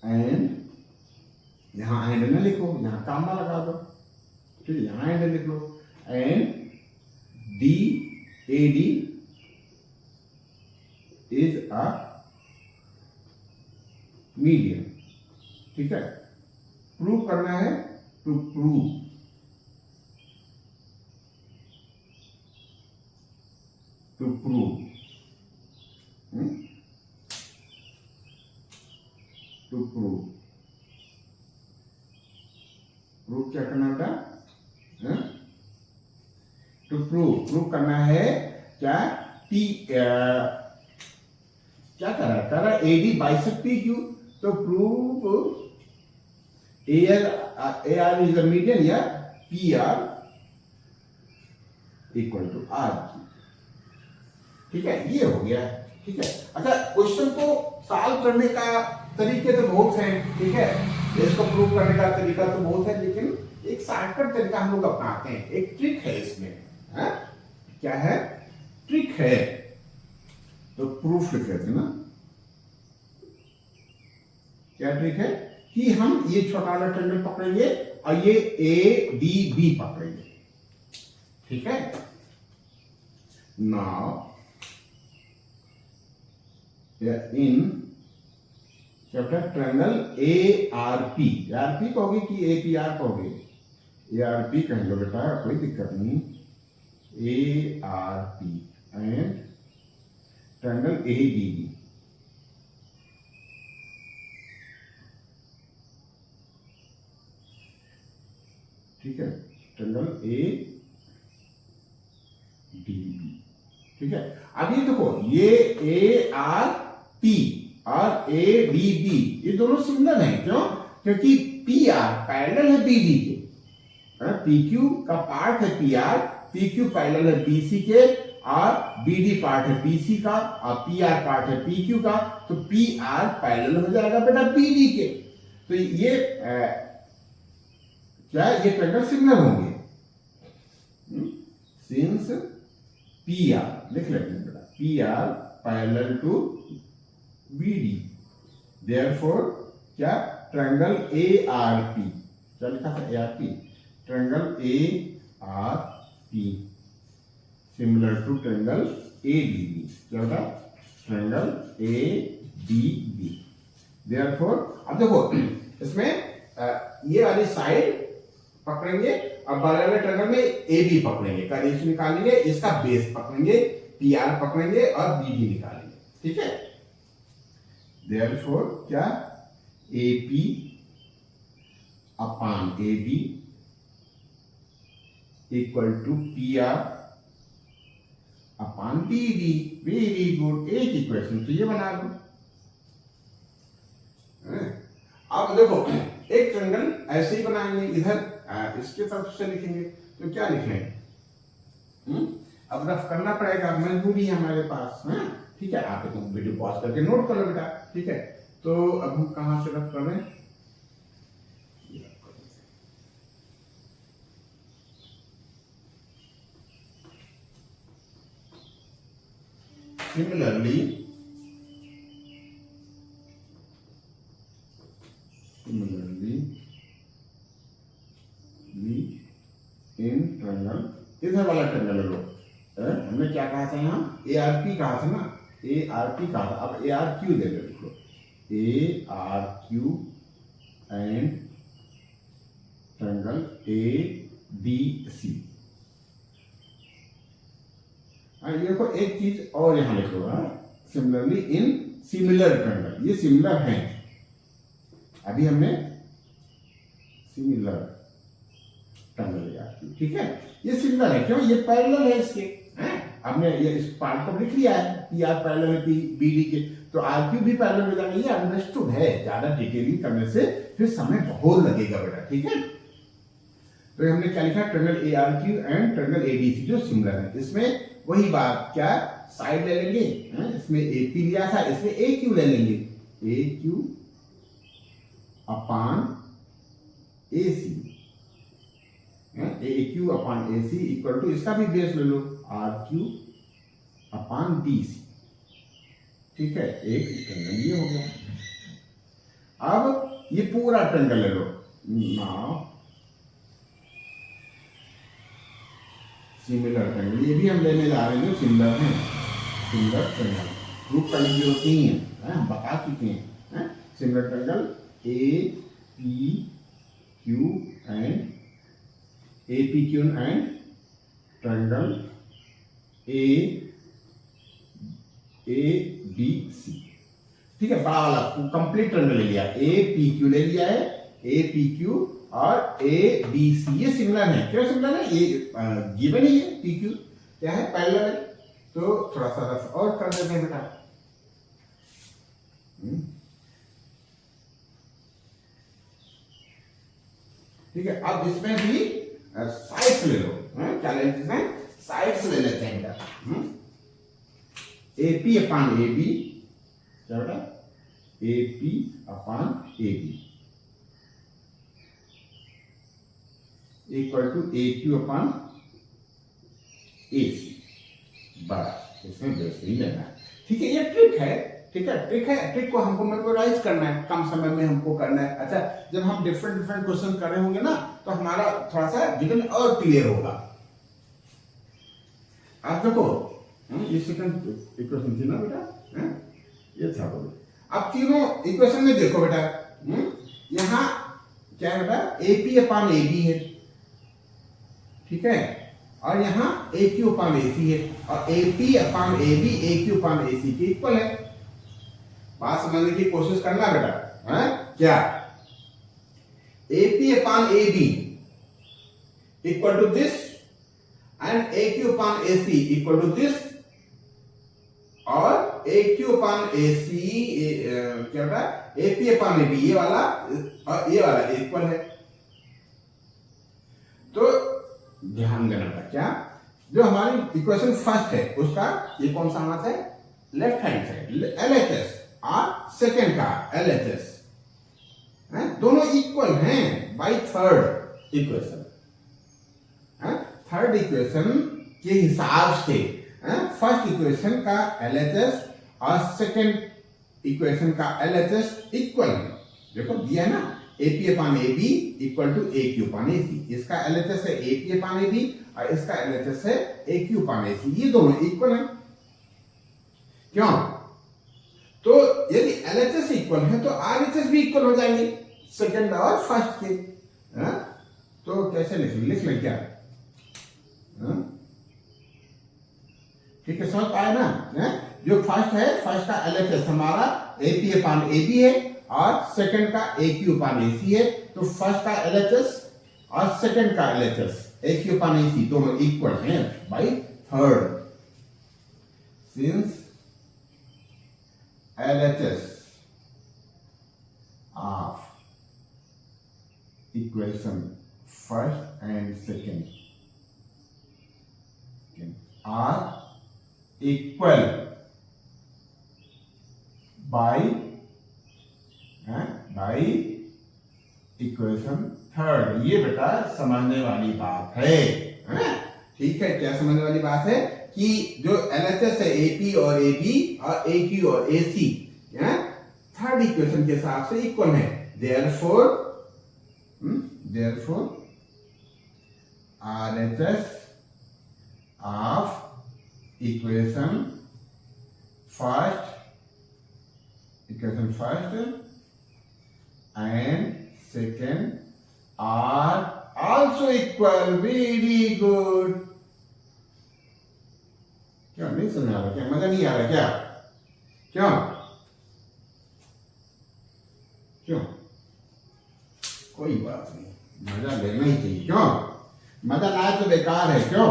and यहां एंड ना लिखो, यहां कामा लगा दो। ठीक है, यहां एंड लिख लो। And DAD is a median। ठीक है, प्रूव करना है। To prove to prove to prove prove क्या करना था? टू प्रूव करना है क्या? क्या कर रहा है? AD bisect PQ। तो prove AR is the median या PR इक्वल टू RQ। ठीक है, ये हो गया। ठीक है, अच्छा, क्वेश्चन को सॉल्व करने का तरीके तो बहुत हैं। ठीक है, इसको प्रूव करने का तरीका तो बहुत है, लेकिन एक शॉर्टकट तरीका हम लोग अपनाते हैं, एक ट्रिक है इसमें, है? क्या है? ट्रिक है। तो प्रूफ लिख लेते ना, क्या ट्रिक है कि हम ये छोटा वाला ट्रायंगल पकड़ेंगे और ये ए डी बी पकड़ेंगे, ठीक है। Now in chapter triangle A R P कहोगे कि ए पी आर कहोगे? ए आर पी कहेंगे बेटा, कोई दिक्कत नहीं। A R P and triangle A D B, ठीक है, ट्रायंगल ए डी बी, ठीक है। अब ये देखो, ये ए आर पी और ए डी बी ये दोनों सिमिलर हैं, क्यों? क्योंकि पी आर पैरेलल है बी डी के, पी क्यू का पार्ट है P R, P Q parallel है बी सी के, और बी डी पार्ट है पी सी का, और पी आर पार्ट है पी क्यू का, तो पी आर पैरेलल हो जाएगा बेटा बी डी के। तो ये क्या, ये ट्रायंगल सिमिलर होंगे, सिंस पी आर लिख लेते हैं बेटा, P R parallel to B D, therefore क्या, ट्रायंगल ए आर पी, क्या लिखा था? A R P, triangle A R P similar to triangle A D B, क्या होता? Triangle A D B, therefore अब देखो इसमें ये वाली साइड पकड़ेंगे और बगल वाले ट्रायंगल में ए बी पकड़ेंगे, का रेशियो निकालेंगे, इसका बेस पकड़ेंगे, पी आर पकड़ेंगे और बी डी निकालेंगे, ठीक है। देयरफॉर क्या, A P upon A B equal to P R upon B D. Very good, एक इक्वेशन तो ये बना लो। अब देखो एक ट्रायंगल ऐसे ही बनाएंगे, इधर इसके तरफ से लिखेंगे, तो क्या लिखेंगे? अब रफ करना पड़ेगा, मजबूरी है हमारे पास, है, ठीक है। आप एक वीडियो पॉज करके नोट कर लो बेटा, ठीक है। तो अब हम कहां से रफ कर रहे हैं? Similarly, in triangle, इधर वाला ट्रायंगल लो, हमने क्या कहा था यहाँ? ए आर पी कहा था ना, ए आर पी कहा था, अब ए आर क्यू दे दो, A R Q and triangle A D C. ये देखो एक चीज और यहां लिखो, सिमिलरली इन सिमिलर ट्रायंगल, ये सिमिलर हैं, अभी हमने सिमिलर ट्रायंगल लिया, ठीक है। ये सिमिलर है, क्यों? ये पैरेलल है इसके, हैं? हमने ये इस पार्ट को लिख लिया है, पी आर पैरेलल है बी डी के, तो आर क्यू भी पैरेलल हो जाएगा, ये अंडरस्टूड है, ज्यादा डिटेलिंग करने से फिर समय बहुत लगेगा बेटा, ठीक है। तो हमने क्या लिखा? Triangle A R Q and triangle A D C जो सिमिलर है, इसमें वही बात, क्या साइड ले लेंगे, इसमें ए पी लिया था, इसमें ए क्यू ले लेंगे, A Q upon A C, A Q upon A C equal to, इसका भी बेस ले लो, R Q upon D C, ठीक है। एक ट्रायंगल ये हो गया। अब ये पूरा ट्रायंगल ले लो, नाउ सिमिलर ट्रायंगल, ये भी हम लेने जा रहे हैं जो सिमिलर हैं, सिमिलर ट्रायंगल ग्रुप का जो तीन है, हम बता चुके हैं, similar triangle A P Q and A P Q and triangle A D C, ठीक है। बड़ा वाला कंप्लीट ट्रायंगल ले लिया, ए पी क्यू ले लिया है, ए पी क्यू और ए डी सी, ये सिमिलर है, क्यों सिमिलर है? ये गिवन ही है, पी क्यू क्या है? पैरेलल है, तो थोड़ा सा रफ और कर देते हैं बेटा, ठीक है। अब इसमें भी साइड्स ले लो, क्या ले लेते हैं? साइड्स ले लेते हैं बेटा, A P upon A B, क्या बेटा? A P upon A B, equal to A Q upon A C. बस इसमें बेसिक ही लेना है। ठीक है, ये ट्रिक है। ठीक है, ट्रिक को हमको मेमोराइज करना है, कम समय में हमको करना है। अच्छा, जब हम डिफरेंट क्वेश्चन कर रहे होंगे ना, तो हमारा थोड़ा सा जीवन और क्लियर होगा। आप देखो, ये सेकंड इक्वेशन थी ना बेटा, ये था बोलो। अब तीनों इक्वेशन में देखो बेटा, यहां क्या है बेटा, A P upon A B है। ठीक है, और यहाँ ए क्यू अपॉन ए सी है, और A P upon A B A Q upon A C के इक्वल है। बात समझने की कोशिश करना बेटा, है क्या, A P upon A B equal to this and A Q upon A C equal to this, और A Q upon A C क्या बेटा, A P upon A B ये वाला और ये वाला इक्वल है। तो ध्यान देना था क्या, जो हमारी इक्वेशन फर्स्ट है उसका ये कौन सा हाथ है, लेफ्ट हैंड साइड LHS, और सेकेंड का LHS, दोनों इक्वल हैं by third equation. Third equation के हिसाब से फर्स्ट इक्वेशन का LHS और सेकेंड इक्वेशन का LHS इक्वल है। देखो दिया है ना, AP upon AB equal to AQ upon AC। इसका LHS है AP अपॉन AB और इसका LHS है AQ अपॉन AC। ये दोनों इक्वल हैं। क्यों? तो यदि LHS इक्वल है तो RHS भी इक्वल हो जाएंगे सेकंड और फर्स्ट के। तो कैसे लिख लें क्या? ठीक है, समझ पाए ना? जो फर्स्ट है, फर्स्ट का LHS हमारा AP अपॉन AB है और सेकंड का AQ अपॉन AC है। तो फर्स्ट का LHS और सेकंड का LHS AQ अपॉन AC दोनों इक्वल हैं by third. Since LHS of equation first and second are equal by equation third. ये बेटा समझने वाली बात है। ठीक है, क्या समझने वाली बात है कि जो LHS है AP और AB और AQ और AC थर्ड इक्वेशन के हिसाब से इक्वल है। therefore RHS of equation first and second are also equal। very good। क्या नहीं समझ आ रहा, क्या मजा नहीं आ रहा क्या? क्यों क्यों? कोई बात नहीं, मजा लेना ही चाहिए। क्यों? मजा ना आए तो बेकार है। क्यों?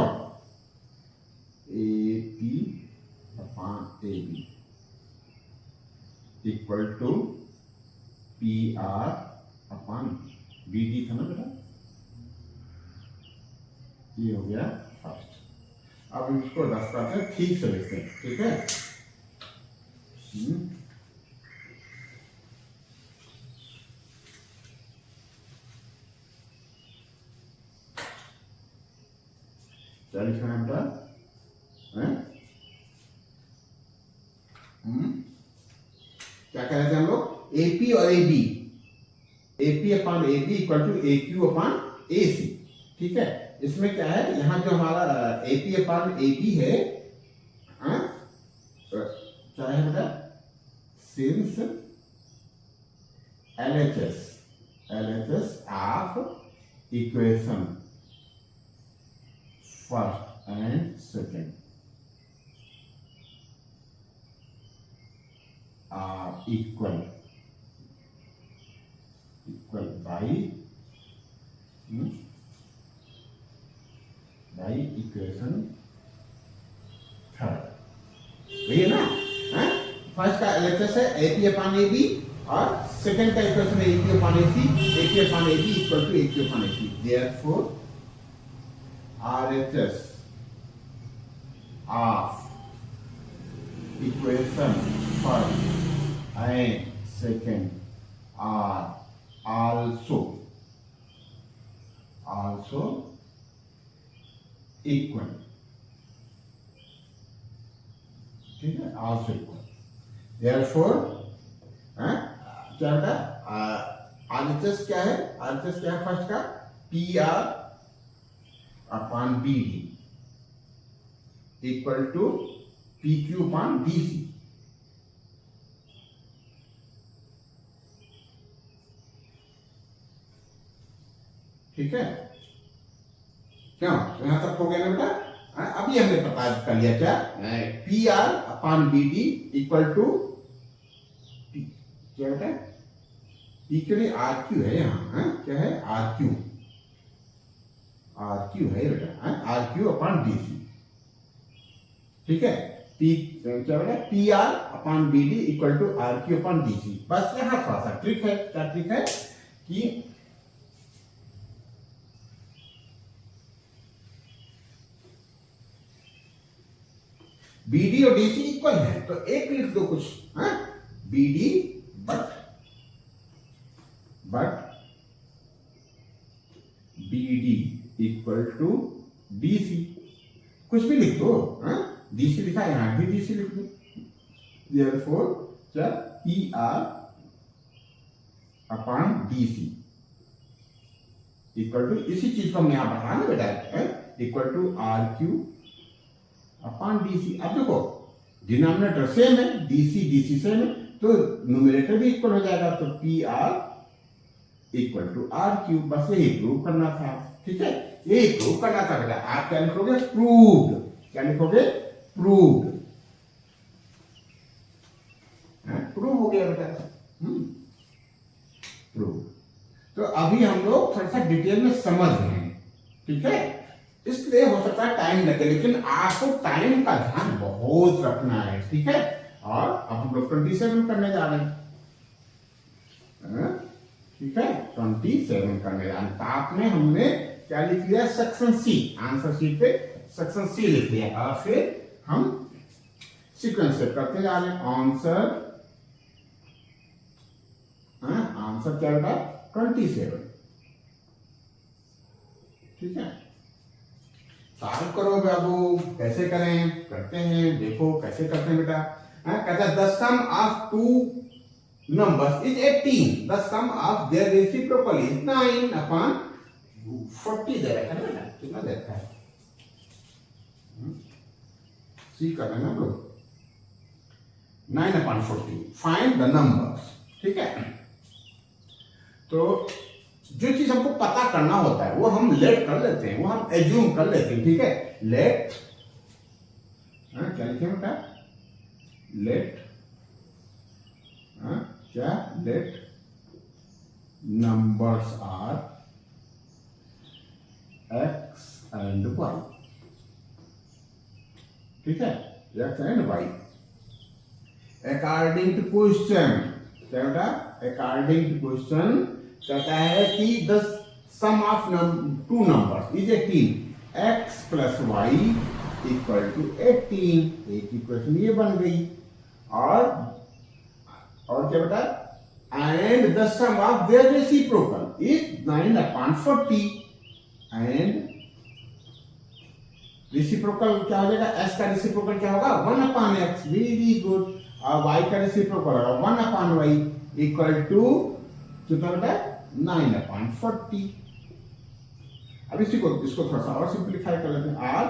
AP upon AB equal to PR upon BD था ना बेटा, ये हो गया फर्स्ट। अब इसको 10% ठीक से लिखते हैं। ठीक है, क्या लिखना है बेटा? क्या कह रहे थे हम लोग? AP और AB, AP upon AB equal to AQ upon AC। ठीक है, इसमें क्या है, यहां जो हमारा AP अपॉन AB है, क्या है बेटा? Since LHS of equation first and second are equal by equation third. वही ना, फर्स्ट का LHS है AP अपॉन AB और सेकंड का इक्वेशन है AP upon AC। AP upon AB equal to AQ upon AC। therefore RHS of equation first and second are also equal, ठीक है, also equal. Therefore क्या बेटा, RHS क्या है, आरएचएस क्या है फर्स्ट का, P R upon B D equal to P Q upon D C. ठीक है, क्यों, यहां तक हो गया ना बेटा। अभी हमने पता कर लिया क्या, P R upon B D equal to क्या बेटा, पी के लिए आर क्यू है यहाँ, क्या है, आर क्यू, आर क्यू है बेटा, R Q upon D C. ठीक है, पी क्या बेटा, P R upon B D equal to R Q upon D C. बस यहाँ थोड़ा सा ट्रिक है, क्या ट्रिक है कि बीडी और डीसी इक्वल है तो एक लिख दो कुछ, B D but B D equal to D C, कुछ भी लिख दो, डीसी लिखा है यहां भी डीसी लिख दो। देयरफॉर क्या, P R upon D C equal to, इसी चीज को हम यहां बताना बेटा, equal to R Q upon D C. अब देखो डिनोमिनेटर सेम है, डीसी डीसी सेम है, तो न्यूमरेटर भी इक्वल हो जाएगा, तो P R equal to R Q. बस यही प्रूव करना था, ठीक है, यही प्रूव करना था बेटा। आप क्या लिखोगे, प्रूव्ड, क्या लिखोगे, प्रूव्ड, प्रूव हो गया बेटा, प्रूव। तो अभी हम लोग थोड़ा सा डिटेल में समझ रहे हैं, ठीक है, इसलिए हो सकता है टाइम लगे, लेकिन आपको टाइम का ध्यान बहुत रखना है, ठीक है। और अब हम लोग 27 करने जा रहे हैं, ठीक है, 27 करने जा रहे हैं। साथ में हमने क्या लिख लिया, सेक्शन सी, आंसर शीट पे सेक्शन सी लिख लिया, और फिर हम सीक्वेंस से करते जा रहे हैं। आंसर, आंसर क्या बेटा, 27, ठीक है। सॉल्व करो बाबू, कैसे करें, करते हैं, देखो कैसे करते हैं बेटा। कहता है the sum of two numbers is 18, the sum of their reciprocal is 9 upon 40 दे रखा है ना, कितना दे रखा है, सी कर लेना लोग, 9 अपॉन 40, फाइंड द नंबर्स, ठीक है। तो जो चीज हमको पता करना होता है वो हम लेट कर लेते हैं, वो हम एज्यूम कर लेते हैं, ठीक है। लेट, क्या लिखे बेटा, लेट, क्या, let numbers are x and y, ठीक है, x and y according to question, क्या बेटा, अकॉर्डिंग टू क्वेश्चन कहता है कि the sum of two numbers is 18, x plus y equal to 18, एक इक्वेशन ये बन गई। और क्या बेटा, and the sum of their reciprocal is 9 upon 40, and reciprocal क्या हो जाएगा, s का रेसिप्रोकल क्या होगा, 1 अपॉन x, वेरी गुड। और y का रेसिप्रोकल होगा 1 अपॉन y इक्वल टू कितना बेटा, 9 अपॉन 40। अब इसको थोड़ा सा और सिंप्लीफाई कर लेते हैं। आर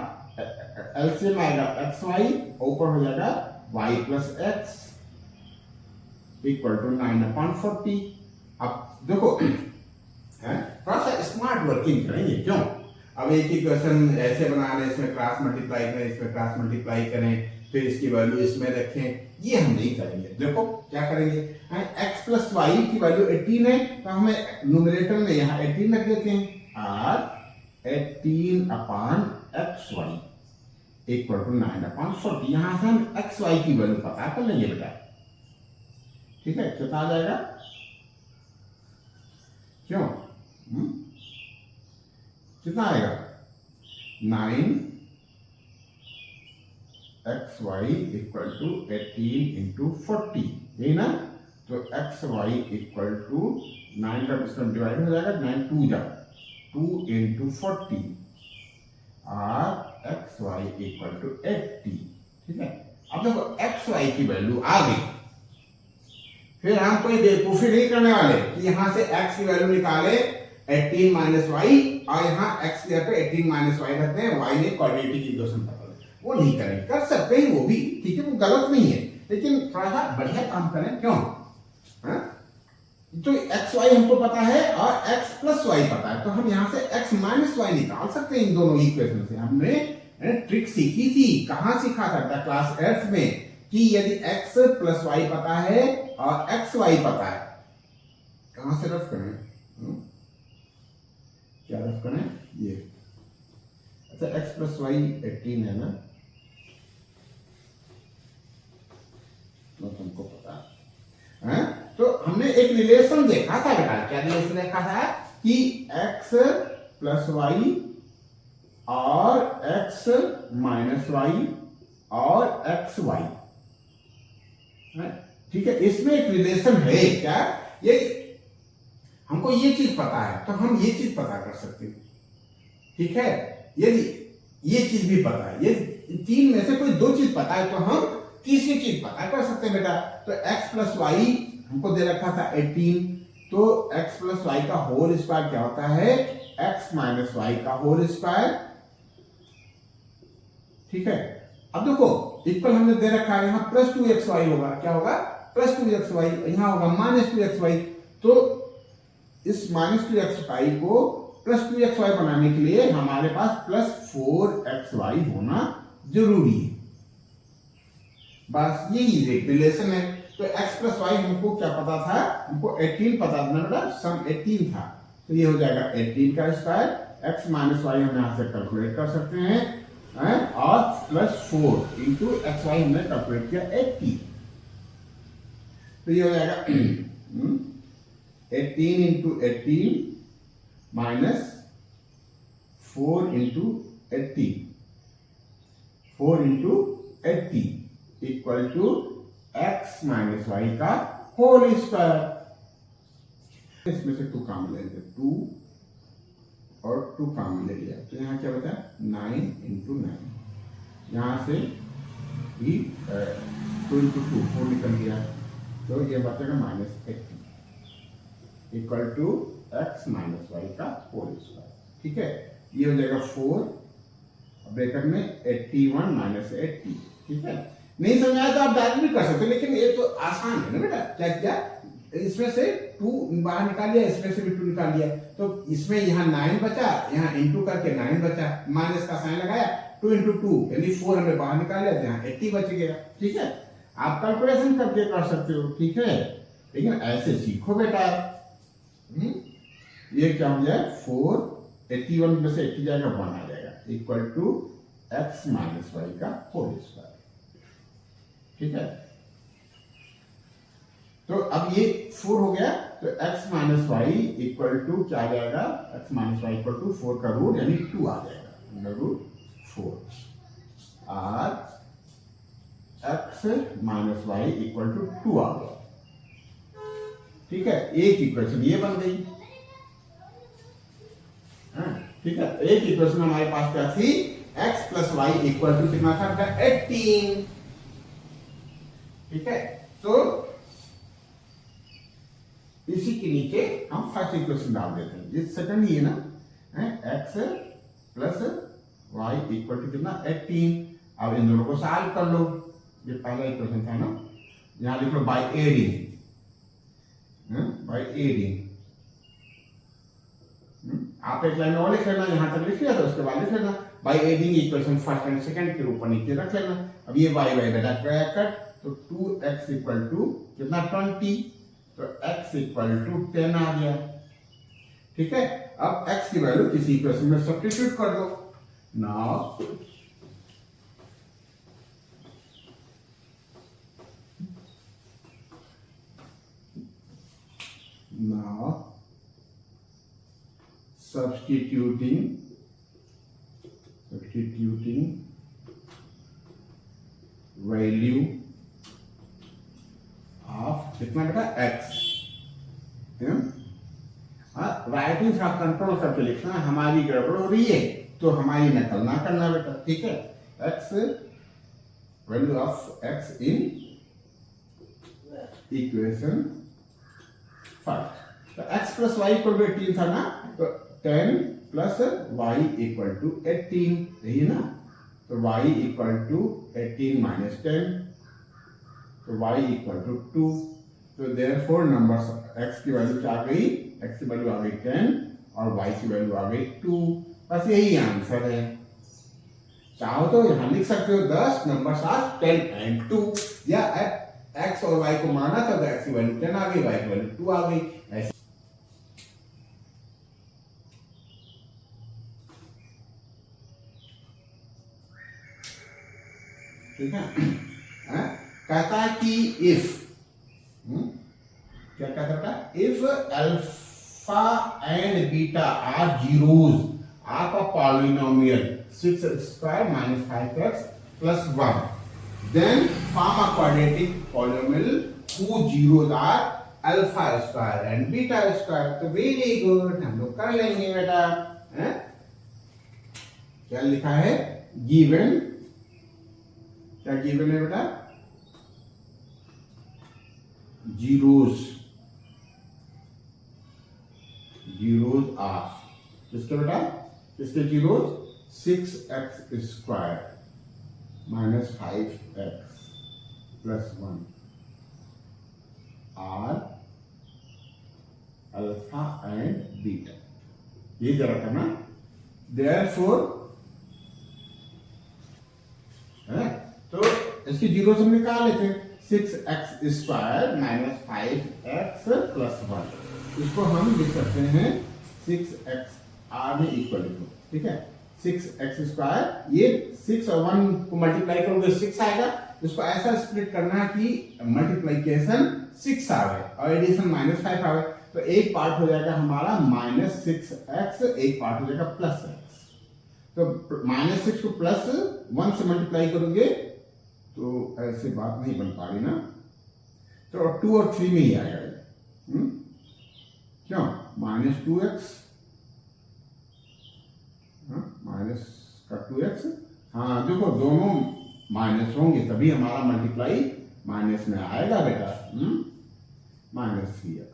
एलसीएम आएगा एक्स वाई, ऊपर हो जाएगा y plus x equal to 9 upon 40। अब देखो थोड़ा सा स्मार्ट वर्किंग करेंगे, क्यों, अब एक ही क्वेश्चन ऐसे बना रहे, इसमें क्रॉस मल्टीप्लाई करें, इसमें क्रॉस मल्टीप्लाई करें, फिर इसकी वैल्यू इसमें रखें, ये हम नहीं करेंगे। देखो क्या करेंगे, x प्लस वाई की वैल्यू 18 है, तो हमें न्यूमरेटर में यहाँ 18 रख देते हैं, और 18 upon x y equal to 9 upon 40। यहां से हम एक्स वाई की वैल्यू पता कर लेंगे बेटा, ठीक है, कितना आ जाएगा, क्यों, कितना आएगा, 9 x y equal to 18 into 40, यही ना। तो एक्स वाई इक्वल टू 9 का इसमें डिवाइड हो जाएगा, 9 2 जा, 2 into 40 और एक्स वाई इक्वल टू 80। ठीक है, अब देखो एक्स वाई की वैल्यू आ गई, फिर हम कोई बेवकूफी नहीं करने वाले कि यहां से एक्स की वैल्यू निकाले 18 माइनस वाई और यहाँ एक्स की जगह पे 18 माइनस वाई रखते हैं, वाई ने क्वाड्रेटिक इक्वेशन पकड़, वो नहीं करें, कर सकते हैं वो भी, ठीक है, वो गलत नहीं है, लेकिन थोड़ा सा बढ़िया काम करें। क्यों? हा? तो एक्स वाई हमको पता है और एक्स प्लस वाई पता है, तो हम यहाँ से एक्स माइनस वाई निकाल सकते हैं इन दोनों इक्वेशन से। हमने ट्रिक सीखी थी, कहाँ सीखा था? क्लास 8 में, कि यदि एक्स प्लस वाई पता है और एक्स वाई पता है, कहां से रफ करें? क्या रफ करें? ये अच्छा, एक्स प्लस वाई 18 है ना, तो तुमको पता है? तो हमने एक रिलेशन देखा था बेटा, क्या रिलेशन देखा था? कि एक्स प्लस वाई और एक्स माइनस वाई और एक्स वाई, ठीक है, इसमें एक रिलेशन है। क्या? ये हमको ये चीज पता है तो हम ये चीज पता कर सकते हैं, ठीक है। यदि ये चीज भी पता है, ये तीन में से कोई दो चीज पता है, तो हम तीसरी चीज पता कर सकते हैं बेटा। तो x प्लस वाई हमको दे रखा था 18, तो x प्लस वाई का होल स्क्वायर क्या होता है? x माइनस वाई का होल स्क्वायर, ठीक है। अब देखो इक्वल हमने दे रखा है, यहाँ प्लस 2xy होगा, क्या होगा? प्लस 2xy, यहाँ होगा माइनस 2xy, तो इस माइनस 2xy को प्लस 2xy बनाने के लिए हमारे पास प्लस 4xy होना जरूरी है, बस यही रिलेशन है। तो x प्लस वाई हमको क्या पता था? हमको 18 पता था बेटा, सम 18 था, तो ये हो जाएगा 18 का स्क्वायर, x माइनस वाई हम यहाँ से कैलकुलेट कर सकते हैं, और प्लस 4 इंटू एक्स वाई हमने कैलकुलेट किया 80, तो ये हो जाएगा 18 into 18 minus 4 into 80, 4 into 80 equal to x minus y का होल स्क्वायर। इसमें से 2 काम ले लेते, 2 और 2 काम ले लिया, तो यहाँ क्या बचा? 9 इंटू 9, यहाँ से भी 2 इंटू 2 4 निकल गया, तो ये बचेगा minus 80 equal to x minus y का होल स्क्वायर, ठीक है। ये हो जाएगा 4 ब्रैकेट में 81 माइनस 80, ठीक है। नहीं समझ आया तो आप डायरेक्ट भी कर सकते, लेकिन ये तो आसान है ना बेटा। क्या किया? इसमें से 2 बाहर निकाल लिया, इसमें से भी 2 निकाल लिया, तो इसमें यहाँ 9 बचा, यहाँ इंटू करके 9 बचा, माइनस का साइन लगाया, 2 इंटू 2 यानी 4 हमने बाहर निकाल लिया, यहाँ 80 बच गया, ठीक है। आप कैलकुलेशन करके कर सकते हो, ठीक है, लेकिन ऐसे सीखो बेटा। ये क्या हो जाए? 4 81 में से 80 जाएगा, 1 आ जाएगा, equal to x minus y का होल स्क्वायर, ठीक है। तो अब ये 4 हो गया, तो x minus y equal to क्या आ जाएगा? x minus y equal to 4 का रूट यानी 2 आ जाएगा, अंडर रूट 4, और x minus y equal to 2 आ गया, ठीक है। एक इक्वेशन ये बन गई, ठीक है। एक इक्वेशन हमारे पास क्या थी? x plus y equal to कितना था? 18, ठीक है। तो इसी के नीचे हम फर्स्ट इक्वेशन डाल देते हैं, ये सेकंड ही है ना, x plus y equal to कितना? 18। अब इन दोनों को सॉल्व कर लो, ये पहला इक्वेशन था ना, यहां लिख लो बाय एडिंग, बाय एडिंग। आप एक लाइन और लिख लेना, यहां तक लिख लिया तो उसके बाद लिख लेना by adding equation first and second के ऊपर नीचे रख लेना। अब ये y y बेटा ब्रैकेट, तो 2x इक्वल टू कितना? 20, तो x इक्वल टू 10 आ गया, ठीक है। अब x की वैल्यू किसी इक्वेशन में सब्स्टिट्यूट कर दो। नाउ substituting value of कितना बेटा? x, राइटिंग का कंट्रोल करके लिखना, हमारी गड़बड़ हो रही है तो हमारी नकल ना करना बेटा, ठीक है। X, value of x in equation first. तो x plus y equal to 18 था ना, तो 10 प्लस वाई इक्वल टू 18, यही है ना। तो y इक्वल टू 18 माइनस 10, तो y इक्वल टू 2। तो देयरफॉर नंबर्स x की वैल्यू क्या आ गई, x की वैल्यू आ गई 10 और y की वैल्यू आ गई 2। बस यही आंसर है। चाहो तो यहां लिख सकते हो 10 नंबर्स आर 10 एंड 2, या x और y को माना था तो x की वैल्यू 10 आ गई, y की वैल्यू 2 आ गई, ऐसे। ठीक है। कहता है कि इफ, क्या कहता था, if alpha and beta are zeros of a polynomial 6 square minus 5x plus 1, then form a quadratic polynomial whose zeros are alpha square and beta square। तो वेरी गुड, हम लोग कर लेंगे बेटा। क्या लिखा है, गिवन, क्या गिवन है बेटा, जीरोस, जीरोस ऑफ किसके बेटा, किसके zeros, 6x square minus 5x plus 1 are alpha and beta, ये जरा करना। देयरफॉर तो इसकी जीरो से हम निकाल लेते हैं, 6x square minus 5x plus 1, इसको हम लिख सकते हैं 6x आर में इक्वल टू, ठीक है, 6x स्क्वायर, ये 6 और 1 को मल्टीप्लाई करोगे 6 आएगा। इसको ऐसा स्प्लिट करना है कि मल्टीप्लिकेशन 6 आवे और एडिशन माइनस 5 आवे। तो एक पार्ट हो जाएगा हमारा माइनस 6x, एक पार्ट हो जाएगा प्लस x। तो माइनस 6 को प्लस 1 से मल्टीप्लाई करोगे तो ऐसे बात नहीं बन पा रही ना, तो 2 और 3 में ही आएगा। क्यों, माइनस 2x माइनस का 2x, हाँ देखो दोनों माइनस होंगे तभी हमारा मल्टीप्लाई माइनस में आएगा बेटा, माइनस 3x।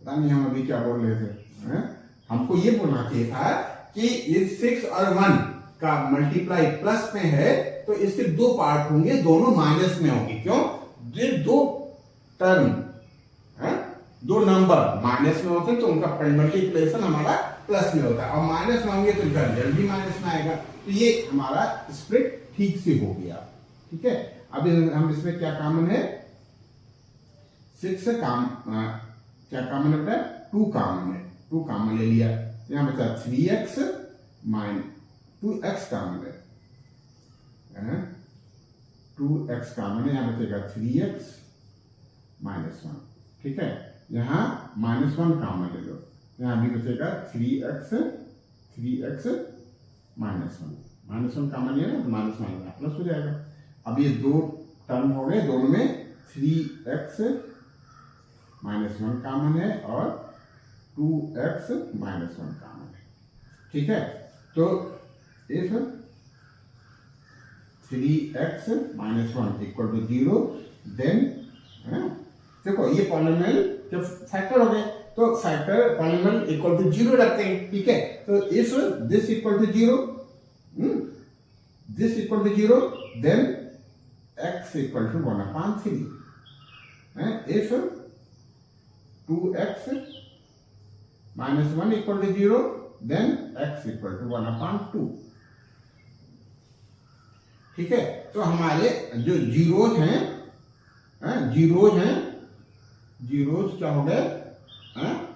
पता नहीं हम अभी क्या बोल रहे थे, हमको ये बोलना चाहिए था कि इस 6 और 1 का मल्टीप्लाई प्लस में है तो इसके दो पार्ट होंगे, दोनों माइनस में होंगे। क्यों, ये दो टर्म, दो नंबर माइनस में होते हैं तो उनका मल्टीप्लिकेशन हमारा प्लस में होता है, और माइनस में होंगे तो इनका रिजल्ट भी माइनस में आएगा। तो ये हमारा स्प्लिट ठीक से हो गया, ठीक है। अब हम इसमें क्या कॉमन है, 6 से क्या कॉमन है, 2 कॉमन है, 2 कॉमन ले लिया, यहां बचा 3x माइनस 2x कॉमन है, 2x कॉमन है, यहां बचेगा 3x माइनस 1, ठीक है। यहां माइनस 1 कॉमन ले लो, यहां भी बचेगा 3x माइनस 1, माइनस 1 कॉमन है ना, तो माइनस माइनस प्लस हो जाएगा। अब ये दो टर्म हो गए, दोनों में 3x माइनस 1 कॉमन है और 2x माइनस 1 कॉमन है, ठीक है। तो if 3x minus 1 equal to 0, then देखो ये पॉलिनोमियल जब फैक्टर हो गए तो फैक्टर पॉलिनोमियल इक्वल टू 0 रखते हैं, ठीक है। तो if this equal to 0, this equal to 0, then x equal to 1/3, if 2x minus 1 equal to 0, then x equal to 1/2, ठीक है। तो हमारे जो जीरोज हैं, जीरोज क्या हो गए,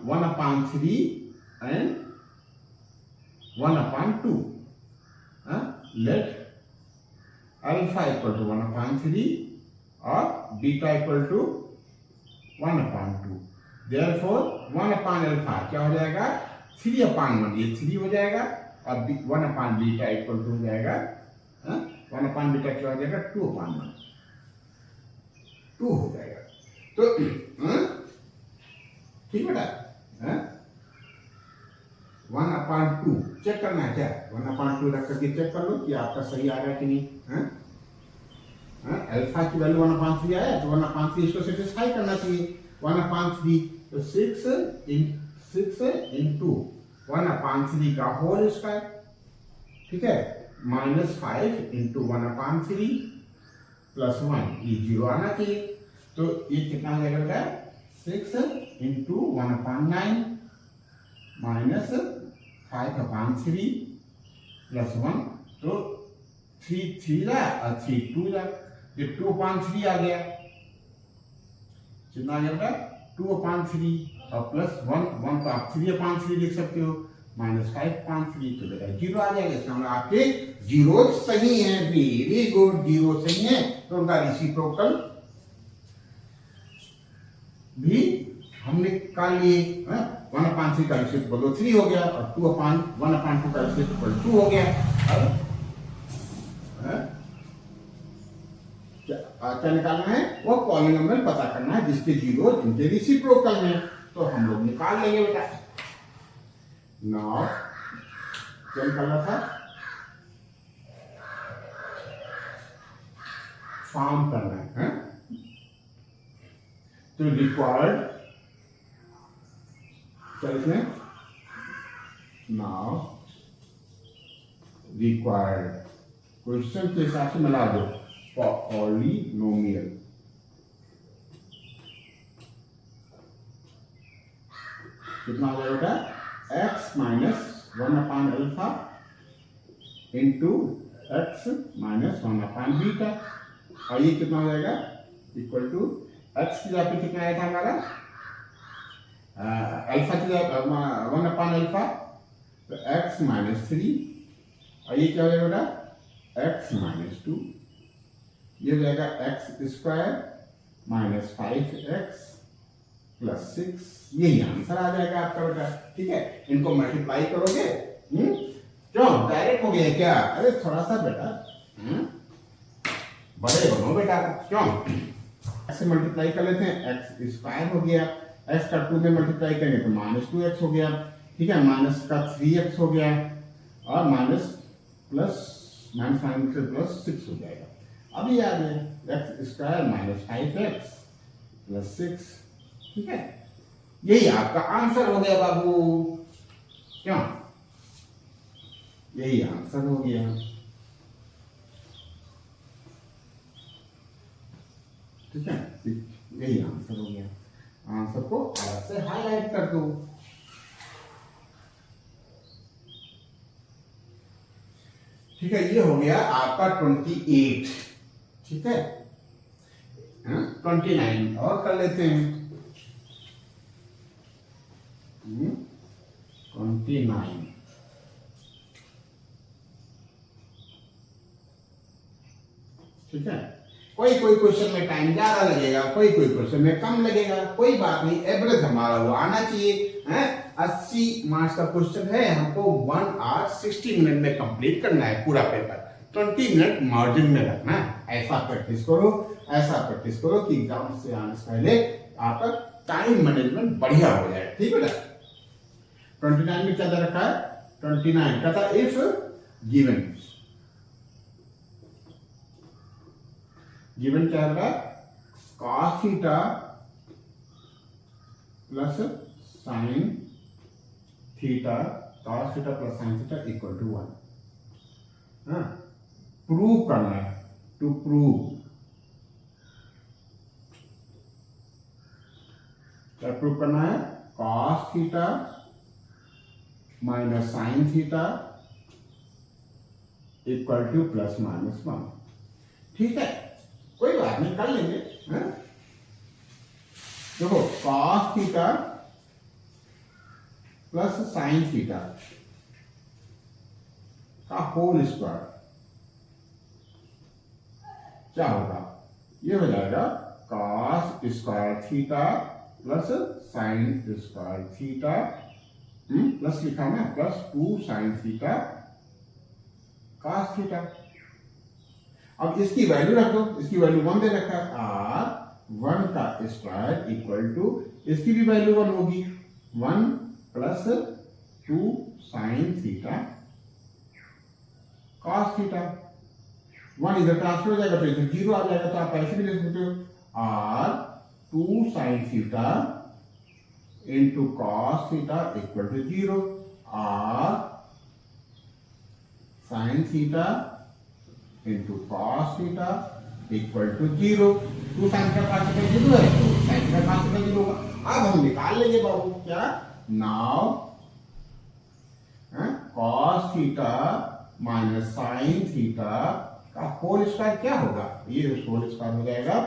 1/3 and 1/2, let alpha equal to 1/3 और बीटा इक्वल टू 1/2। देयरफॉर 1/अल्फा क्या हो जाएगा, 3/1, ये 3 हो जाएगा, और 1/बीटा इक्वल टू हो जाएगा 1/बीटा क्या हो जाएगा, 2/1, 2 हो जाएगा। तो ठीक बेटा, है 1/2 चेक करना है क्या? 1/2 रख करके चेक कर लो कि आपका सही आ रहा है कि नहीं है? अल्फा की वैल्यू 1/3 आया तो 1/3 इसको सेटिस्फाई करना चाहिए। 1/3 तो 6 इंटू 1/3 का होल स्क्वायर, ठीक है, -5 इंटू 1/3 प्लस 1, ये 0 आना चाहिए। तो ये कितना हो जाएगा? 6 इंटू 1/9 माइनस 5/3 प्लस 1, तो 3 जा और 3 2 जा, ये 2/3 आ गया। कितना आ गया? 2/3 और प्लस 1 तो आप 3/3 लिख सकते हो, -5/3 तो बेटा 0 आ जाएगा। इसका मतलब आपके जीरो सही है, वेरी गुड, जीरो सही है। तो उनका रेसिप्रोकल भी हमने निकाल लिए। 1/3 का रेसिप्रोकल 3 हो गया और 1/2 का रेसिप्रोकल 2 हो गया। अब क्या निकालना है? वो पॉलिनोमियल पता करना है जिसके जीरो जिनके रेसिप्रोकल में, तो हम लोग निकाल लेंगे बेटा। नाउ क्या निकालना था? फॉर्म करना है, तो रिक्वायर्ड, चलिए नाउ रिक्वायर्ड क्वेश्चन के हिसाब से मिला दो पॉलिनोमियल। कितना हो जाएगा? x minus 1/α into x minus 1/β, और ये कितना हो जाएगा? इक्वल टू x की जगह पे कितना आया था हमारा? अल्फा की जगह 1/α, तो x माइनस 3, और ये क्या हो जाएगा बेटा? x माइनस 2, ये हो जाएगा x square minus 5x plus 6, यही आंसर आ जाएगा आपका बेटा। ठीक है, इनको मल्टीप्लाई करोगे, क्यों डायरेक्ट हो गया क्या? अरे थोड़ा सा बेटा बड़े बनो बेटा, क्यों? x से मल्टीप्लाई कर लेते हैं, x स्क्वायर हो गया, x का 2 में मल्टीप्लाई करेंगे तो -2x हो गया, ठीक है, माइनस का 3x हो गया, और माइनस प्लस 6 हो जाएगा। अब ये आ गया x square minus 5x plus 6, ठीक है, यही आपका आंसर हो गया बाबू, क्यों? यही आंसर हो गया। ठीक है, यही आंसर हो गया। आंसर को अलग से हाईलाइट कर दो। ठीक है, ये हो गया आपका 28। ठीक है, 29 और कर लेते हैं। 29, ठीक है, कोई क्वेश्चन में टाइम ज्यादा लगेगा, कोई क्वेश्चन में कम लगेगा, कोई बात नहीं, एवरेज हमारा वो आना चाहिए। 80 मार्क्स का क्वेश्चन है, हमको 1 आवर 60 मिनट में कंप्लीट करना है पूरा पेपर, 20 मिनट मार्जिन में रखना है। ऐसा प्रैक्टिस करो कि एग्जाम से आने से पहले आपका टाइम मैनेजमेंट बढ़िया हो जाए। ठीक है ना? 29 में क्या दे रखा है? 29 का था इफ गिवन क्या होगा? cos theta plus sine theta, cos theta plus sine theta equal to 1। Prove करना है, टू प्रूव, क्या प्रूव करना है? cos theta minus sine theta equal to plus minus 1। ठीक है, कोई बात नहीं, कर लेंगे। देखो, cos theta plus sine theta का होल स्क्वायर क्या होगा? ये हो जाएगा cos square theta plus sine square theta, plus लिखा ना, plus 2 sine theta cos theta. अब इसकी वैल्यू रख दो, इसकी वैल्यू 1 दे रखा है, r 1 का स्क्वायर इक्वल टू, इसकी भी वैल्यू 1 होगी, 1 plus 2 sine theta cos theta. 1 इधर ट्रांसफर हो जाएगा तो इधर 0 आ जाएगा, तो आप ऐसे भी लिख सकते हो or 2 sine theta into cos theta equal to 0। Or sine theta into cos theta equal to 0। 2 sine theta cos theta 0 है, तो साइन थीटा कॉस थीटा 0 होगा। अब हम निकाल लेंगे बाबू क्या, now cos theta minus sine theta का होल स्क्वायर क्या होगा, ये होल स्क्वायर हो जाएगा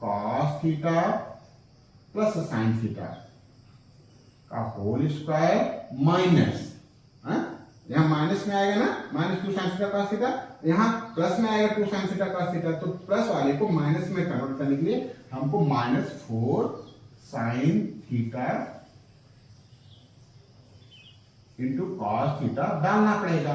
cos theta plus sine theta का होल स्क्वायर माइनस, यहां माइनस में आएगा ना, minus 2 sine theta cos theta, यहां प्लस में आएगा 2 साइन थीटा कॉस थीटा, तो प्लस वाले को माइनस में कन्वर्ट करने के लिए हमको -4 sine theta into cos theta डालना पड़ेगा,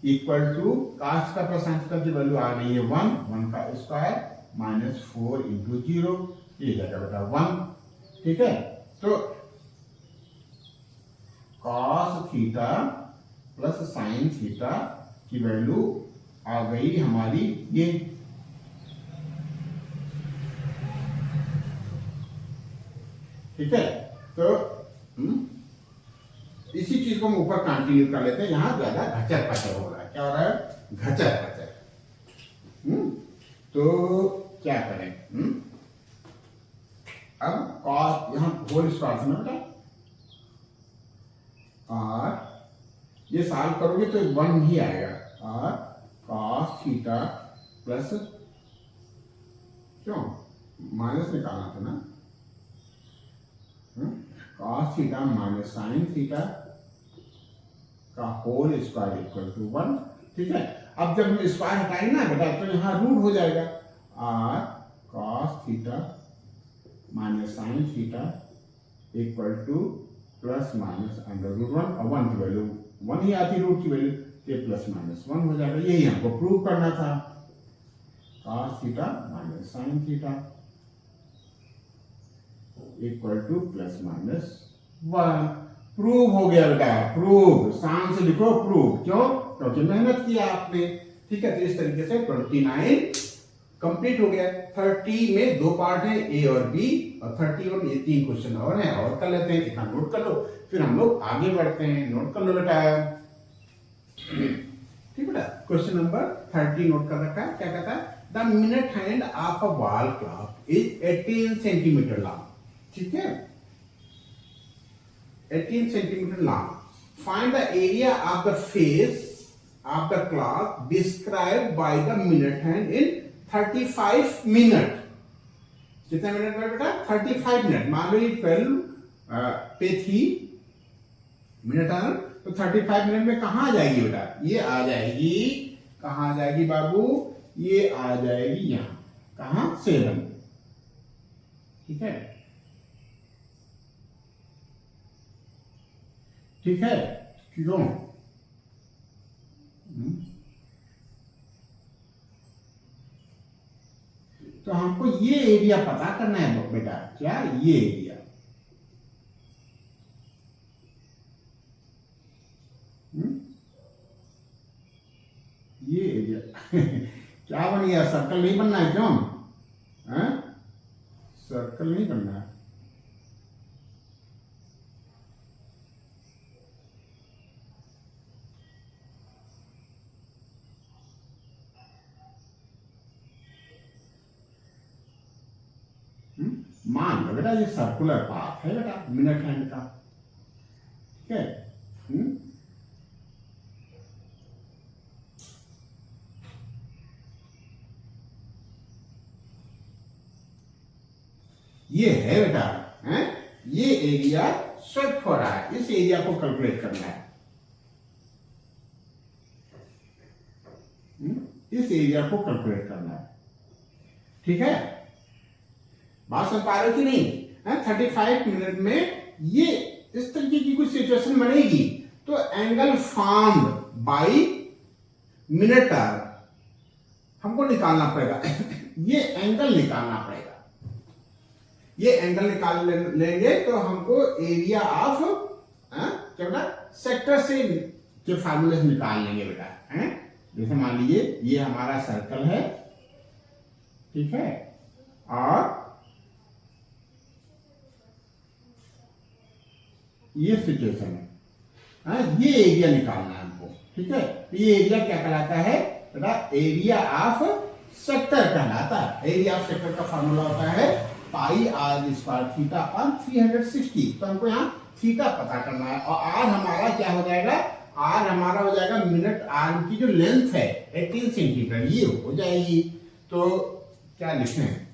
equal to cos theta plus sine theta की वैल्यू आ रही है 1 का स्क्वायर -4 इंटू 0, ये जाएगा बेटा 1। ठीक है, तो cos theta plus sine theta की वैल्यू आ गई हमारी ये, ठीक है। तो इसी चीज को हम ऊपर कंटिन्यू कर लेते हैं, यहां ज्यादा घचर पचर हो रहा है, क्या हो रहा है, घचर पचर। तो क्या करें, अब कॉस यहां होल स्क्वायर में बेटा, और ये सॉल्व करोगे तो 1 ही आएगा, और कॉस थीटा प्लस, क्यों माइनस निकालना था ना, cos theta minus sine theta का होल स्क्वायर इक्वल टू 1। ठीक है, अब जब हम स्क्वायर हटाएंगे ना बेटा तो यहां रूट हो जाएगा, और cos theta minus sine theta equal to plus minus √1, और 1 की वैल्यू 1 ही आती, रूट की वैल्यू, ये प्लस माइनस 1 हो जाएगा। यही हमको प्रूव करना था, cos theta minus sine theta equal to plus minus 1। Prove हो गया बेटा, प्रूव, शान से लिखो प्रूव, क्यों, क्योंकि मेहनत किया आपने। ठीक है, तो इस तरीके से 29 कंप्लीट हो गया। 30 में 2 पार्ट है, ए और बी, और 31 ये 3 क्वेश्चन और हैं, और कर लेते हैं, इतना नोट कर लो, फिर हम लोग आगे बढ़ते हैं। नोट कर लो बेटा, ठीक बेटा। क्वेश्चन नंबर 30 नोट कर रखा है, क्या कहता है, the minute hand of a wall clock is 18 centimetre long. ठीक है, 18 centimetre long. Find the area of the face of the clock describe by the minute hand in 35 minute. कितने minute में बेटा, 35 मिनट। मान लो ये 12 पे थी मिनट आना, तो 35 मिनट में कहां आ जाएगी बेटा, ये आ जाएगी, कहां आ जाएगी बाबू, ये आ जाएगी यहां, कहां, 7। ठीक है, ठीक है, क्यों, तो हमको ये एरिया पता करना है बेटा, क्या, ये एरिया, ये एरिया क्या बन गया, सर्कल नहीं बनना है, क्यों, सर्कल नहीं बनना है, मान लो बेटा ये सर्कुलर पाथ है बेटा मिनट हैंड का। ठीक है, ये है बेटा, ये एरिया स्वेप्ट हो रहा है, इस एरिया को कैलकुलेट करना है, इस एरिया को कैलकुलेट करना है। ठीक है, बात समझ पा रहे हो कि नहीं। 35 मिनट में ये इस तरीके की कुछ सिचुएशन बनेगी, तो एंगल फॉर्म्ड बाय मिनट हमको निकालना पड़ेगा ये एंगल निकालना पड़ेगा, ये एंगल निकाल लेंगे तो हमको एरिया ऑफ क्या बेटा, सेक्टर से के फार्मूले से निकाल लेंगे बेटा, हैं। जैसे मान लीजिए ये हमारा सर्कल है, ठीक है, और ये सिचुएशन है, ये एरिया निकालना है हमको, ठीक है। तो ये एरिया क्या कहलाता है बेटा, एरिया ऑफ सेक्टर कहलाता है। एरिया ऑफ सेक्टर का फार्मूला होता है पाई आर स्क्वायर थीटा अपॉन 360। तो हमको यहाँ थीटा पता करना है, और आर हमारा क्या हो जाएगा, आर हमारा हो जाएगा मिनट आर्म की जो लेंथ है 18 सेंटीमीटर, ये हो जाएगी। तो क्या लिखें,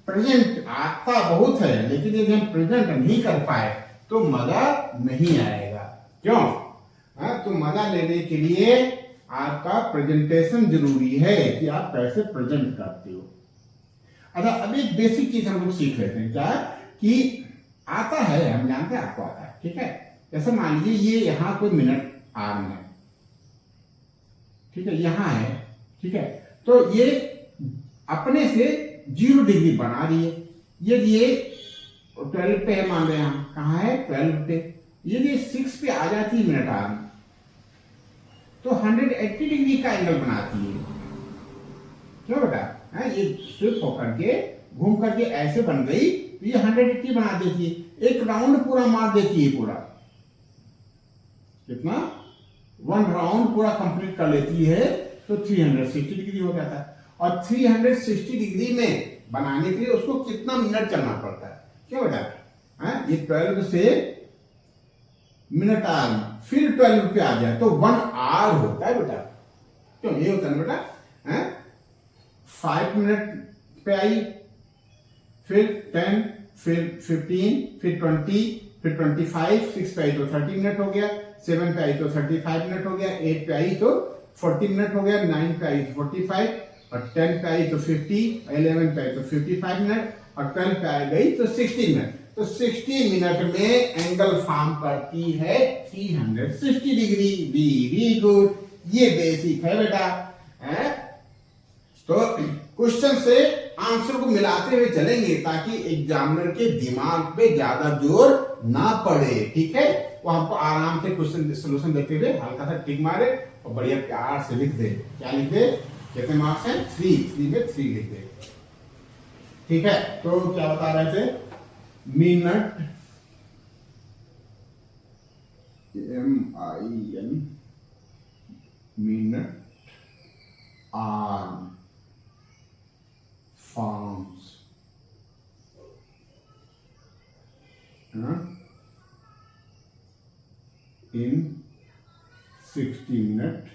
प्रेजेंट आता बहुत है, लेकिन यदि हम प्रेजेंट नहीं कर पाए तो मजा नहीं आएगा। क्यों? तो मजा लेने के लिए आपका प्रेजेंटेशन जरूरी है कि आप कैसे प्रेजेंट करते हो। अच्छा, अभी एक बेसिक चीज हम लोग सीख लेते हैं, क्या कि आता है, हम जानते हैं आपको आता है, ठीक है। जैसे मान लीजिए ये यहाँ कोई मिनट आर्म है, ठीक है, यहाँ है, ठीक है। तो ये अपने से 0 डिग्री बना रही है। यदि ये 12 पे है, मान रहे हैं हम, कहाँ है 12 पे, यदि 6 पे आ जाती है मिनट आर्म तो 180 डिग्री का एंगल बनाती है। क्यों बेटा, ये स्विप होकर के घूम करके ऐसे बन गई तो ये 180 बना देती है, एक राउंड पूरा मार देती है, पूरा कितना, 1 राउंड पूरा कंप्लीट कर लेती है, तो 360 डिग्री हो जाता है। और 360 डिग्री में बनाने के लिए उसको कितना मिनट चलना पड़ता है, क्यों बेटा, ये 12 से मिनट आर्म फिर 12 पे आ जाए तो 1 आवर होता है बेटा। क्यों ये होता है ना बेटा, 5 मिनट पे आई, फिर 10, फिर 15, फिर 20, फिर 25, 6 पे आई तो 30 मिनट हो गया, 7 पे आई तो 35 मिनट हो गया, 8 पे आई तो 40 मिनट हो गया, 9 पे आई तो 45, और 10 पे आई तो 50, 11 पे आई तो 55 मिनट, और 12 पे आ गई तो 60 मिनट। तो 60 मिनट में एंगल फॉर्म करती है 360 डिग्री। वेरी गुड, ये बेसिक है बेटा, तो क्वेश्चन से आंसर को मिलाते हुए चलेंगे ताकि एग्जामिनर के दिमाग पे ज्यादा जोर ना पड़े, ठीक है। वो हमको आराम से क्वेश्चन सोल्यूशन देते हुए हल्का सा टिक मारे और बढ़िया प्यार से लिख दे। क्या लिख दे, कितने मार्क्स हैं, 3 में 3 लिख दे, ठीक है। तो क्या बता रहे थे, minute MIN minute arm forms in 60 minutes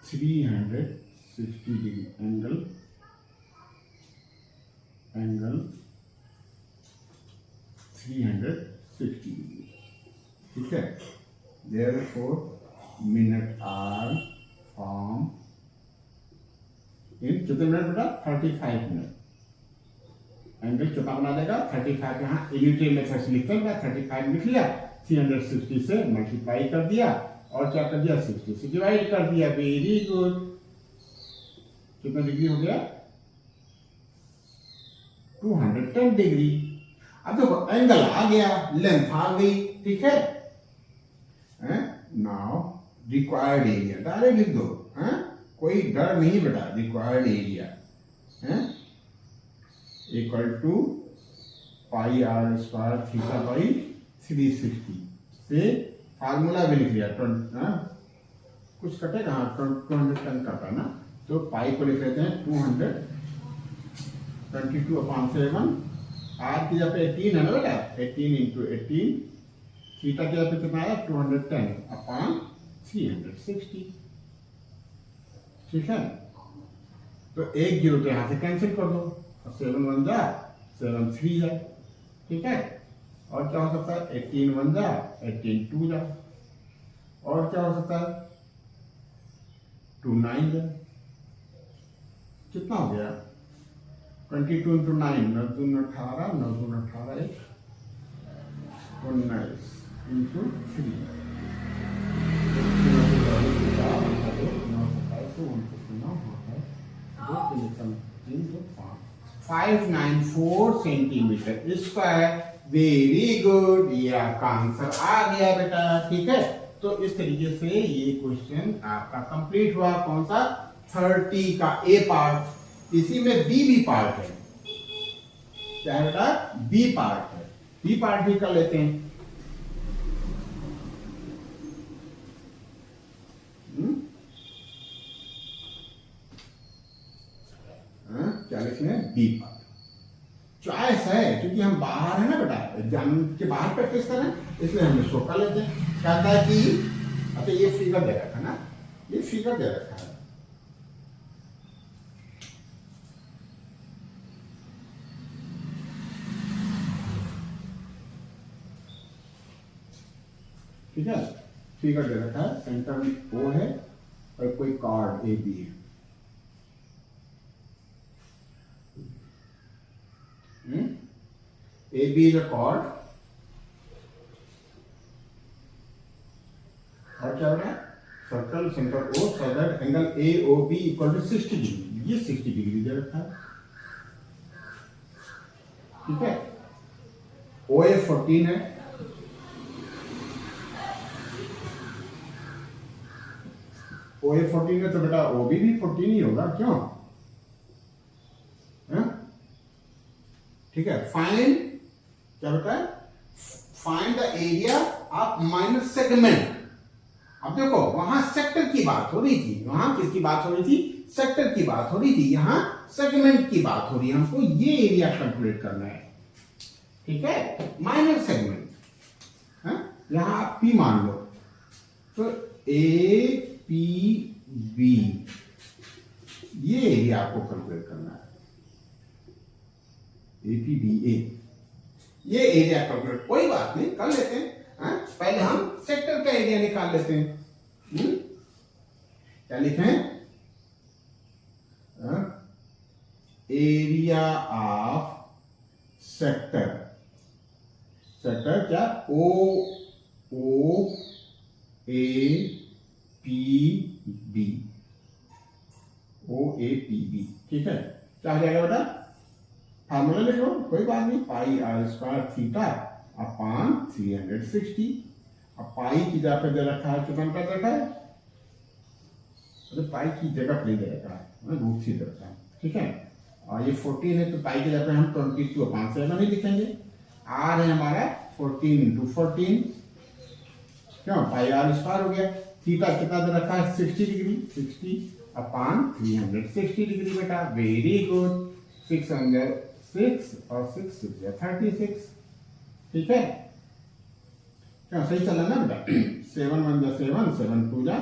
360 degree angle 360 degree, ठीक है। Therefore minute arm form इन कितने मिनट बेटा, 35 मिनट। एंगल कितना बना देगा, 35। यहाँ यूनिट मेथड से लिखते हैं, 35 लिख लिया, 360 से मल्टीप्लाई कर दिया, और क्या कर दिया, 60 से डिवाइड कर दिया। वेरी गुड, कितना डिग्री हो गया, 210 डिग्री। अब देखो एंगल आ गया, लेंथ आ गई, ठीक है। नाउ रिक्वायर्ड एरिया डायरेक्ट लिख दो, कोई डर नहीं बेटा। Required area equal to pi r square theta by 360 से फार्मूला भी लिख लिया, कुछ कटेगा, 210 कटा ना, तो पाई को लिख लेते हैं 222/7। आर की जगह पे 18 है ना बेटा, 18 × 18, थीटा की जगह पे कितना आया, 210/360, ठीक है। तो एक 0 तो यहां से कैंसिल कर दो, 7 1 जा 7 3 जा, ठीक है। और क्या हो सकता है, 18 1 जा 18 2 जा, और क्या हो सकता है, 2 9 जा, कितना हो गया, 22 × 9, 9 2 18, 9 2 18, 19 × 3, 594 सेंटीमीटर स्क्वायर। वेरी गुड, ये आपका आंसर आ गया बेटा। ठीक है, तो इस तरीके से ये क्वेश्चन आपका कंप्लीट हुआ। कौन सा? 30 का ए पार्ट। इसी में बी भी पार्ट है। क्या है बेटा? बी पार्ट है। बी पार्ट भी कर लेते हैं। क्या लिखते हैं? B part. चॉइस है, क्योंकि हम बाहर है ना बेटा, एग्जाम के बाहर प्रैक्टिस कर रहे हैं, इसलिए हम इसको कर लेते हैं। कहता है कि अच्छा ये फिगर दे रखा है ना, ये फिगर दे रखा है। ठीक है, फिगर दे रखा है, सेंटर में ओ है और कोई कार्ड ए बी है। A B is a chord, और क्या होगा? Circle centre O so that angle A O B equal to 60 degree. ये 60 डिग्री दे रखा है। ठीक है, ओ ए 14 है, ओ ए 14 है तो बेटा ओ बी भी 14 ही होगा। क्यों? ठीक है, फाइंड, क्या बेटा? Find the area of minus segment. अब देखो, वहां सेक्टर की बात हो रही थी, वहां किसकी बात हो रही थी? सेक्टर की बात हो रही थी। यहां सेगमेंट की बात हो रही है। हमको ये एरिया कैलकुलेट करना है। ठीक है, माइनर सेगमेंट। यहां आप पी मान लो, तो ए पी बी, ये एरिया आपको कैलकुलेट करना है। ए पी बी ए, ये एरिया कैलकुलेट, कोई बात नहीं, कर लेते हैं। पहले हम सेक्टर का एरिया निकाल लेते हैं। क्या लिखें? Area of sector. सेक्टर क्या? O A P B, O A P B. ठीक है, क्या हो जाएगा बेटा? फार्मूला लिख लो, कोई बात नहीं। पाई आर स्क्वायर थीटा अपॉन 360। अब पाई की जगह पे दे रखा है, कितना दे रखा है? पाई की जगह पे दे रखा है, रूट 3 दे रखा है। ठीक है, और ये 14 है तो पाई की जगह पे हम 22/7 ही लिखेंगे। आर है हमारा 14 इंटू 14, क्यों? पाई आर स्क्वायर हो गया। थीटा कितना दे रखा है? 60 डिग्री, 60/360 डिग्री बेटा। Very good. 6 और 6 36। ठीक है, क्या सही चला ना बेटा? 7 1 जा 7, 7 2 जा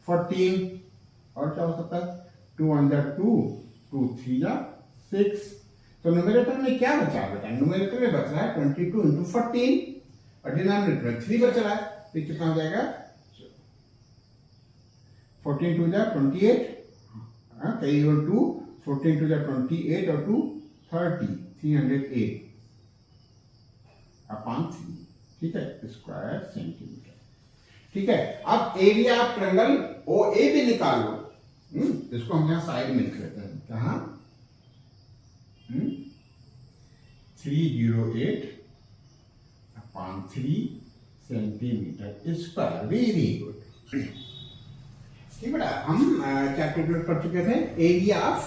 14, और क्या हो सकता है? 2 1 जा 2, 2 3 जा 6। तो न्यूमरेटर में क्या बचा बेटा? न्यूमरेटर में बच रहा है 22 इंटू 14, और डिनोमिनेटर में 3 बच रहा है। तो कितना हो जाएगा? 14 2 जा 28, कई और 2, 14 2 जा 28 और 2 30, 308 अपॉन 3। ठीक है, स्क्वायर सेंटीमीटर। ठीक है, अब एरिया ऑफ ट्रायंगल ओ ए भी निकाल लो। इसको हम यहां साइड में लिख लेते हैं। कहां? 308 upon 3 centimetre square. Very good. ठीक बेटा, हम क्या कैलकुलेट कर चुके थे? एरिया ऑफ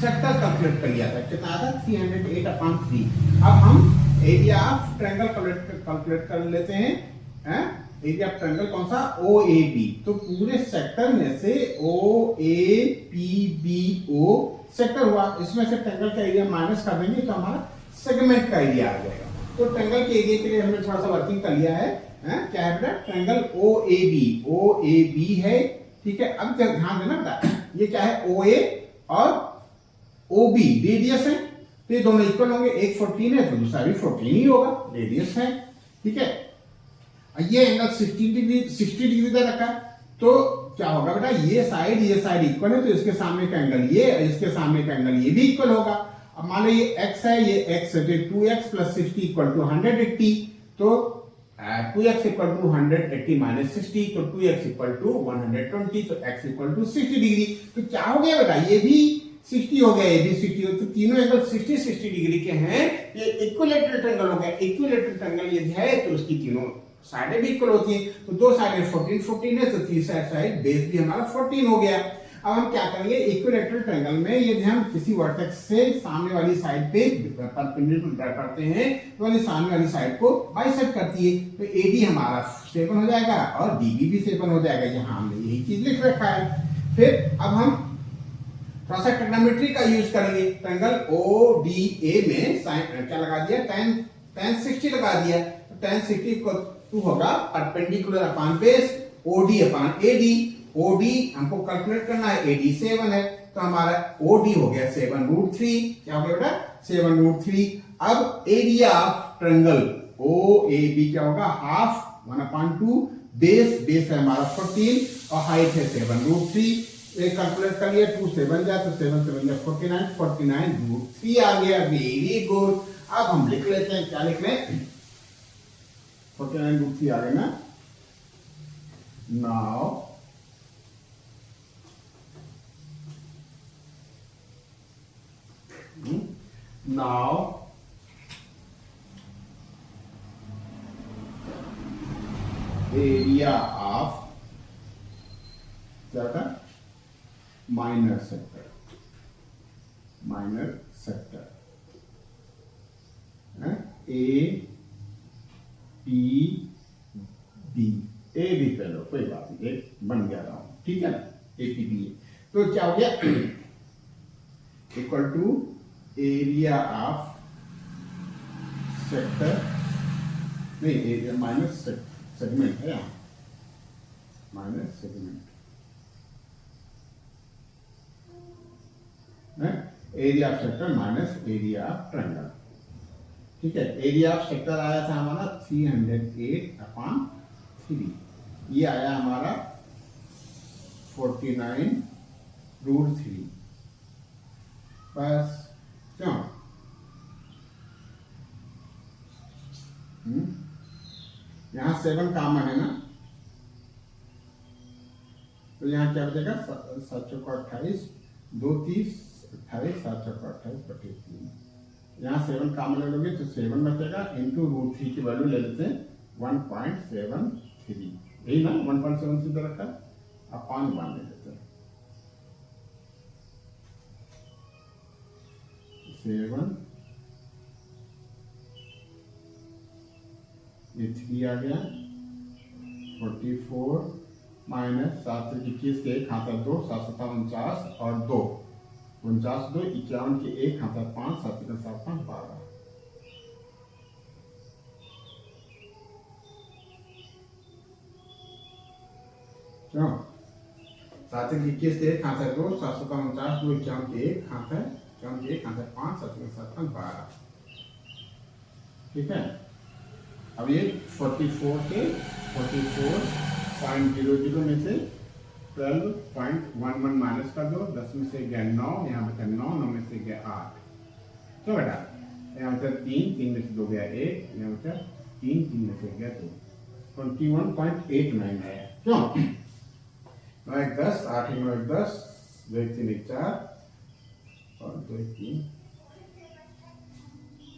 सेक्टर कैलकुलेट कर लिया था। कितना आता? 308 अपॉन 3। अब हम एरिया ऑफ ट्रायंगल कैलकुलेट कर लेते हैं। एरिया ऑफ ट्रायंगल कौन सा? O A B. तो पूरे सेक्टर में से O A P B O sector हुआ, इसमें से ट्रायंगल का एरिया माइनस कर देंगे तो हमारा सेगमेंट का एरिया आ जाएगा। तो ट्रायंगल के एरिया के लिए हमने थोड़ा सा वर्किंग कर लिया है। क्या है बेटा? Triangle O A B, O A B है। ठीक है, अब ध्यान देना बेटा, ये क्या है? ओ ए और ओ बी रेडियस है, तो ये दोनों इक्वल होंगे। एक 14 है तो दूसरा भी 14 ही होगा, रेडियस है। ठीक है, ये एंगल 60 डिग्री दे रखा है, तो क्या होगा बेटा? ये साइड इक्वल है, तो इसके सामने का एंगल ये, इसके सामने का एंगल ये भी इक्वल होगा। अब मान लो ये x है, ये x है, तो 2x + 60 = 180। तो 2x इक्वल टू 180 माइनस 60, तो 2x इक्वल टू 120, तो x इक्वल टू 60 डिग्री। तो क्या हो गया बेटा, ये भी 60 हो गया, ये भी 60 हो, तो तीनों एंगल 60 डिग्री के हैं। ये इक्विलैटरल ट्रायंगल हो गया। इक्विलैटरल ट्रायंगल यदि है तो उसकी तीनों साइडें भी इक्वल होती हैं। तो दो साइडें 14 है, तो तीसरा साइड बेस भी हमारा 14 हो गया। अब हम क्या करेंगे, इक्विलैटरल ट्रायंगल में यदि हम किसी वर्टेक्स से सामने वाली साइड पे परपेंडिकुलर ड्रा करते हैं तो वाली सामने वाली साइड को बाइसेक्ट करती है, तो एडी हमारा 7 हो जाएगा और डीबी भी 7 हो जाएगा। यहाँ हमने यही चीज लिख रखा है। फिर अब हम थोड़ा सा ट्रिग्नोमेट्री का यूज करेंगे। ट्रायंगल ओडीए में साइन क्या लगा दिया, tan 60 लगा दिया। तो tan 60 इक्वल होगा perpendicular upon base O D upon A D. O D हमको कैलकुलेट करना है, एडी 7 है, तो हमारा ओडी हो गया 7√3। क्या हो गया बेटा, 7√3। अब एरिया ऑफ ट्रायंगल ओएबी क्या होगा, हाफ 1/2, बेस है हमारा 14 और हाइट है 7√3। एक कैलकुलेट कर लिया, 2 7 जाए तो 7 7 जा 49√3 आ गया। Very good. अब हम लिख लेते हैं, क्या लिख लें, 49√3 आ गया ना। नाउ area of क्या था, minor sector A P B, A भी कह लो कोई बात नहीं, एक बन गया रहा हूं, ठीक है ना, ए पी बी। तो क्या हो गया, equal to area of sector, नहीं एरिया माइनस सेगमेंट है यहाँ, minus segment area of sector minus area of triangle. ठीक है, एरिया ऑफ सेक्टर आया था हमारा 308/3, ये आया हमारा 49√3। बस क्यों, यहां 7 कॉमन है ना, तो यहाँ क्या बचेगा, 7 चौका 28, 2 30, 28, 7 चौका 28/3। यहाँ 7 कॉमन ले लोगे तो 7 बचेगा, इंटू √3 की वैल्यू ले लेते हैं 1.73, यही ना, 1.7 सीधा रखा, अपॉन 1 ले लेते हैं, 7 ये 3 आ गया, 44 माइनस 7 से 21 के 1 खाता 2, 7 7 49 और 2 49 2 51 के 1 खाता 5, 7 7 5 12। क्यों, 7 से 21 के 1 खाता 2, 7 7 49 2 51 के 1 खाता 5, 7 7 5 12। ठीक है, अब ये 44 के 44.00 में से 12.11 माइनस कर दो, 10 में से गया 9, यहाँ बचा 9, 9 में से गया 8। तो बेटा यहाँ बचा 3, 3 में से 2 गया 1, यहाँ बचा 3, 3 में से गया 2, 21.89 आया। क्यों, 9 1 10, 8 9 1 10, 2 1 3 1 4 और 2 1 3,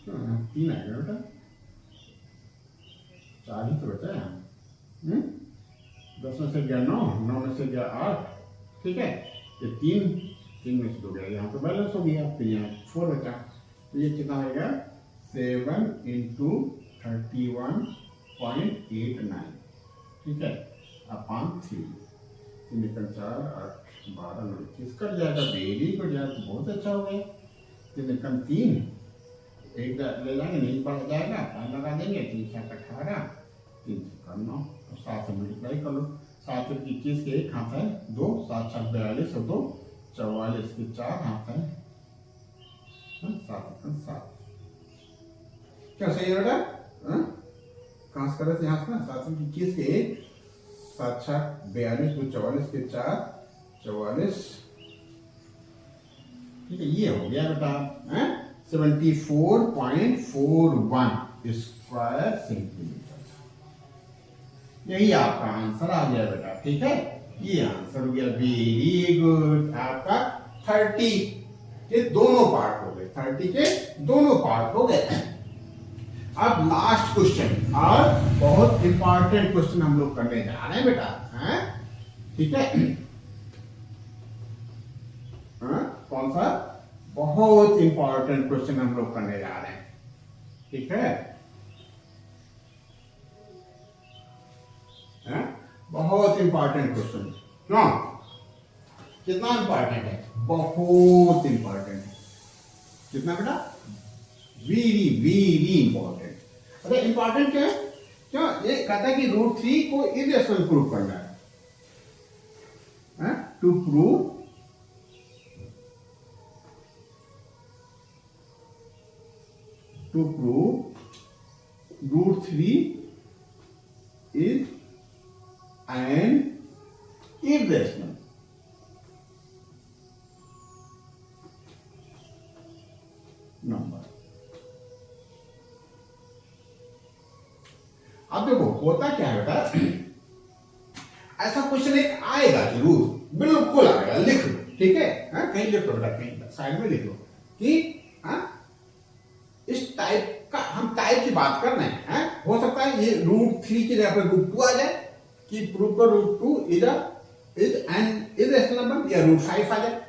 क्यों 3 आएगा बेटा, 4 ही तो बचा यहाँ। 10 में से गया 9, 9 में से गया 8। ठीक है, ये 3 में से 2 गया, यहाँ तो बैलेंस हो गया, फिर यहाँ 4 बचा, तो ये कितना आएगा, 7 × 31.89। ठीक है, अपॉन 3, 3 4 8 12 9 21 कट जाएगा। वेरी गुड यार, तो बहुत अच्छा हो गया। 3 3 एक ले लेंगे, नहीं बढ़ जाएगा, 5 लगा देंगे, 3 7 18, 3 9 और 7 से मल्टीप्लाई कर लो, 7 से 21 के 1 हाथ है 2, 7 7 42 और 2 44 के 4 हाथ है 7 7। क्या सही है बेटा, कहाँ से कर रहे थे यहाँ से, 7 से 21 के 1, 7 7 42 2 44 के 4 44। ठीक है, ये हो गया बेटा 74.41 स्क्वायर सेंटीमीटर। यही आपका आंसर आ गया बेटा, ठीक है। ये आंसर हो गया, वेरी गुड। आपका 30 के दोनों पार्ट हो गए, 30 के दोनों पार्ट हो गए। अब लास्ट क्वेश्चन, और बहुत इंपॉर्टेंट क्वेश्चन हम लोग करने जा रहे हैं बेटा, हैं? ठीक है। कौन सा? बहुत इंपॉर्टेंट क्वेश्चन हम लोग करने जा रहे हैं, ठीक है। बहुत इंपॉर्टेंट क्वेश्चन। क्यों? कितना इंपॉर्टेंट है? बहुत इंपॉर्टेंट है। कितना बेटा? Very very important. अरे इंपॉर्टेंट क्या है? क्यों? ये कहता है कि √3 को इरेशनल प्रूव करना है। To prove √3 is an irrational number। अब देखो होता क्या है बेटा, ऐसा क्वेश्चन एक आएगा जरूर, बिल्कुल आएगा, लिख लो, ठीक है। कहीं लिख लो बेटा, कहीं साइड में लिख लो कि इस टाइप का, हम टाइप की बात कर रहे हैं। हो सकता है ये √3 की जगह पर √2 आ जाए, कि प्रूव कर √2 इज एन इरेशनल नंबर, या √5 आ जाए।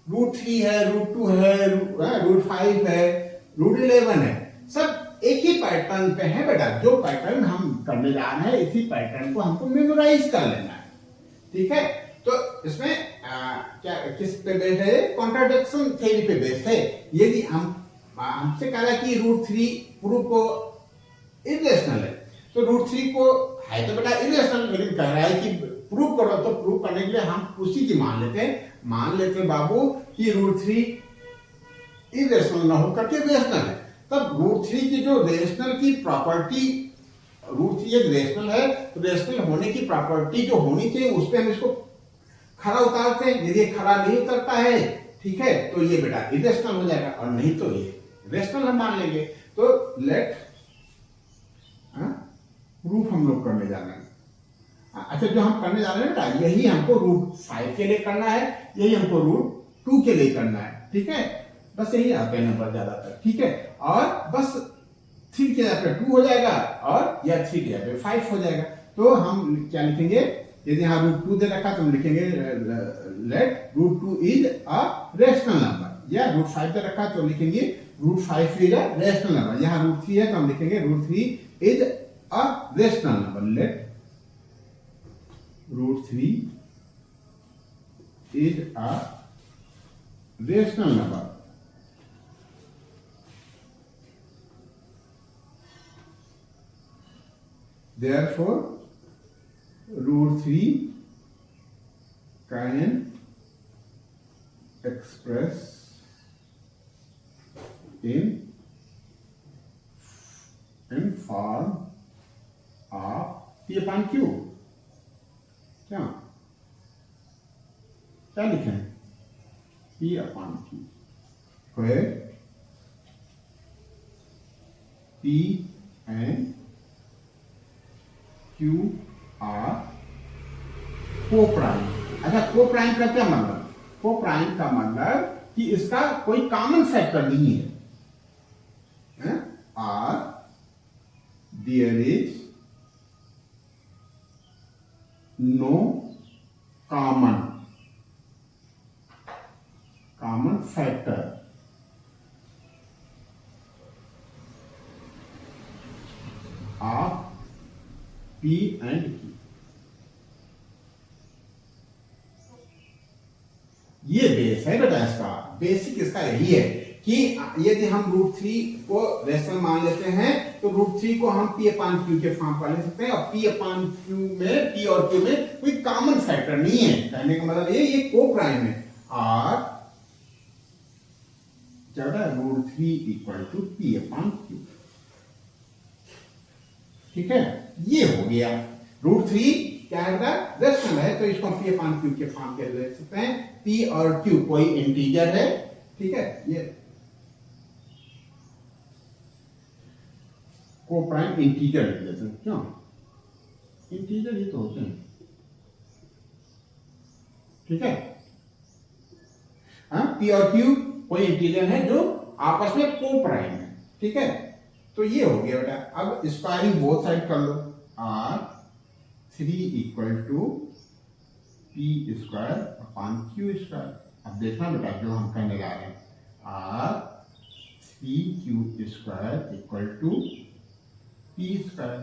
√3 है, √2 है, √5 है, √11 है, सब एक ही पैटर्न पे है बेटा। जो पैटर्न हम करने जा रहे हैं, इसी पैटर्न को हमको मेमोराइज कर लेना है, ठीक है। तो इसमें क्या किस पे बेस्ड है? कॉन्ट्राडिक्शन थ्योरी पे बेस्ड है। यदि हमसे कह रहा है कि √3 प्रूफ को इरेशनल है, तो √3 को है तो बेटा इरेशनल, लेकिन कह रहा है कि प्रूफ करो, तो प्रूफ करने के लिए हम उसी की मान लेते हैं बाबू कि √3 इरेशनल ना हो करके रेशनल है। तब √3 की जो रेशनल की प्रॉपर्टी, √3 एक रेशनल है, तो रेशनल होने की प्रॉपर्टी जो होनी चाहिए उस पर हम इसको खरा उतारते हैं। यदि खरा नहीं उतरता है, ठीक है, तो ये बेटा इरेशनल हो जाएगा, और नहीं तो ये रेशनल हम मान लेंगे। तो लेट प्रूफ हम लोग करने जा रहे हैं। अच्छा, जो हम करने जा रहे हैं बेटा, यही हमको √5 के लिए करना है, यही हमको √2 के लिए करना है, ठीक है। बस यही आते हैं नंबर ज्यादातर, ठीक है। और बस 3 की जगह पे 2 हो जाएगा, और या 3 की जगह पे 5 हो जाएगा। तो हम क्या लिखेंगे? यदि यहाँ √2 दे रखा तो हम लिखेंगे let √2 is a rational number, या √5 दे रखा तो लिखेंगे √5 इज अ रेशनल नंबर। यहाँ √3 है तो हम लिखेंगे √3 is a rational number. Let √3 is a rational number. Therefore, √3 can express in form of P/Q। क्या लिखें? P/Q, where P and Q are coprime. अच्छा, को-प्राइम का क्या मतलब? को-प्राइम का मतलब कि इसका कोई कॉमन फैक्टर नहीं है। Or there is no common factor of P and Q। ये बेस है बेटा, इसका बेसिक इसका यही है कि यदि हम √3 को रेशनल मान लेते हैं, तो √3 को हम P/Q के फॉर्म पर ले सकते हैं, और P/Q में, P और Q में कोई कॉमन फैक्टर नहीं है। कहने का मतलब ये को-प्राइम है। और क्या बेटा? √3 = P/Q, ठीक है। ये हो गया। √3 क्या है? रेशनल है, तो इसको P/Q के फॉर्म पे ले सकते हैं। P और Q कोई इंटीजर है, ठीक है। ये को-प्राइम इंटीजर लिख देते हैं, क्यों? इंटीजर ही तो होते हैं, ठीक है। पी और क्यू कोई इंटीजर है जो आपस में को प्राइम है, ठीक है। तो ये हो गया बेटा। अब स्क्वायरिंग बोथ साइड कर लो। R 3 equal to P square upon Q square. अब देखना बेटा जो हम कहने जा रहे हैं, R 3q square equal to P square.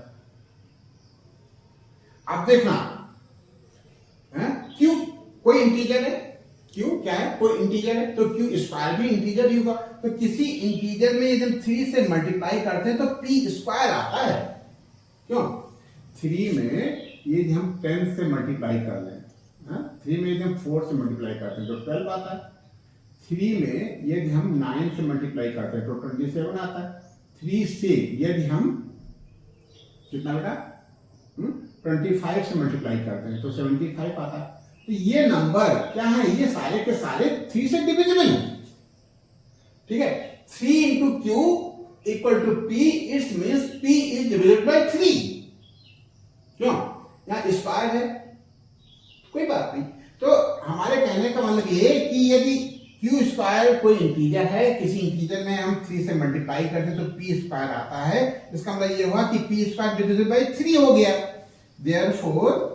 अब देखना क्यू कोई इंटीजर है, क्यू क्या है, कोई इंटीजर है, तो क्यू स्क्वायर भी इंटीजर ही होगा। तो किसी इंटीजर में यदि हम 3 से मल्टीप्लाई करते हैं तो पी स्क्वायर आता है। क्यों? 3 में यदि हम 10 से मल्टीप्लाई कर लें, 3 में यदि हम 4 से मल्टीप्लाई करते हैं तो 12 आता है। 3 में यदि हम 9 से मल्टीप्लाई करते हैं तो 27 आता है। 3 से यदि हम कितना बेटा 25 से मल्टीप्लाई करते हैं तो 75 आता है। तो ये नंबर क्या है, ये सारे के सारे 3 से डिविजिबल हैं, ठीक है। 3 into Q equal to P, it's means P is divisible by 3। क्यों? यहां स्क्वायर है, कोई बात नहीं। तो हमारे कहने का मतलब ये कि यदि क्यू स्क्वायर कोई इंटीजर है, किसी इंटीजर में हम 3 से मल्टीप्लाई करते हैं तो पी स्क्वायर आता है। इसका मतलब ये हुआ कि पी स्क्वायर डिविजिबल बाय 3 हो गया। देयरफॉर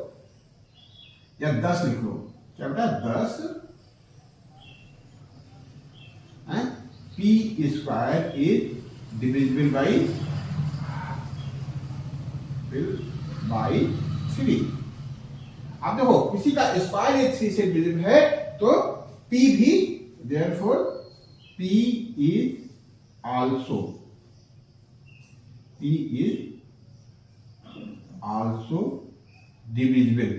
या 10 लिख लो, क्या बेटा 10 P square is divisible by 3। अब देखो किसी का स्क्वायर ये 3 से डिविजिबल है तो P भी, therefore P is also divisible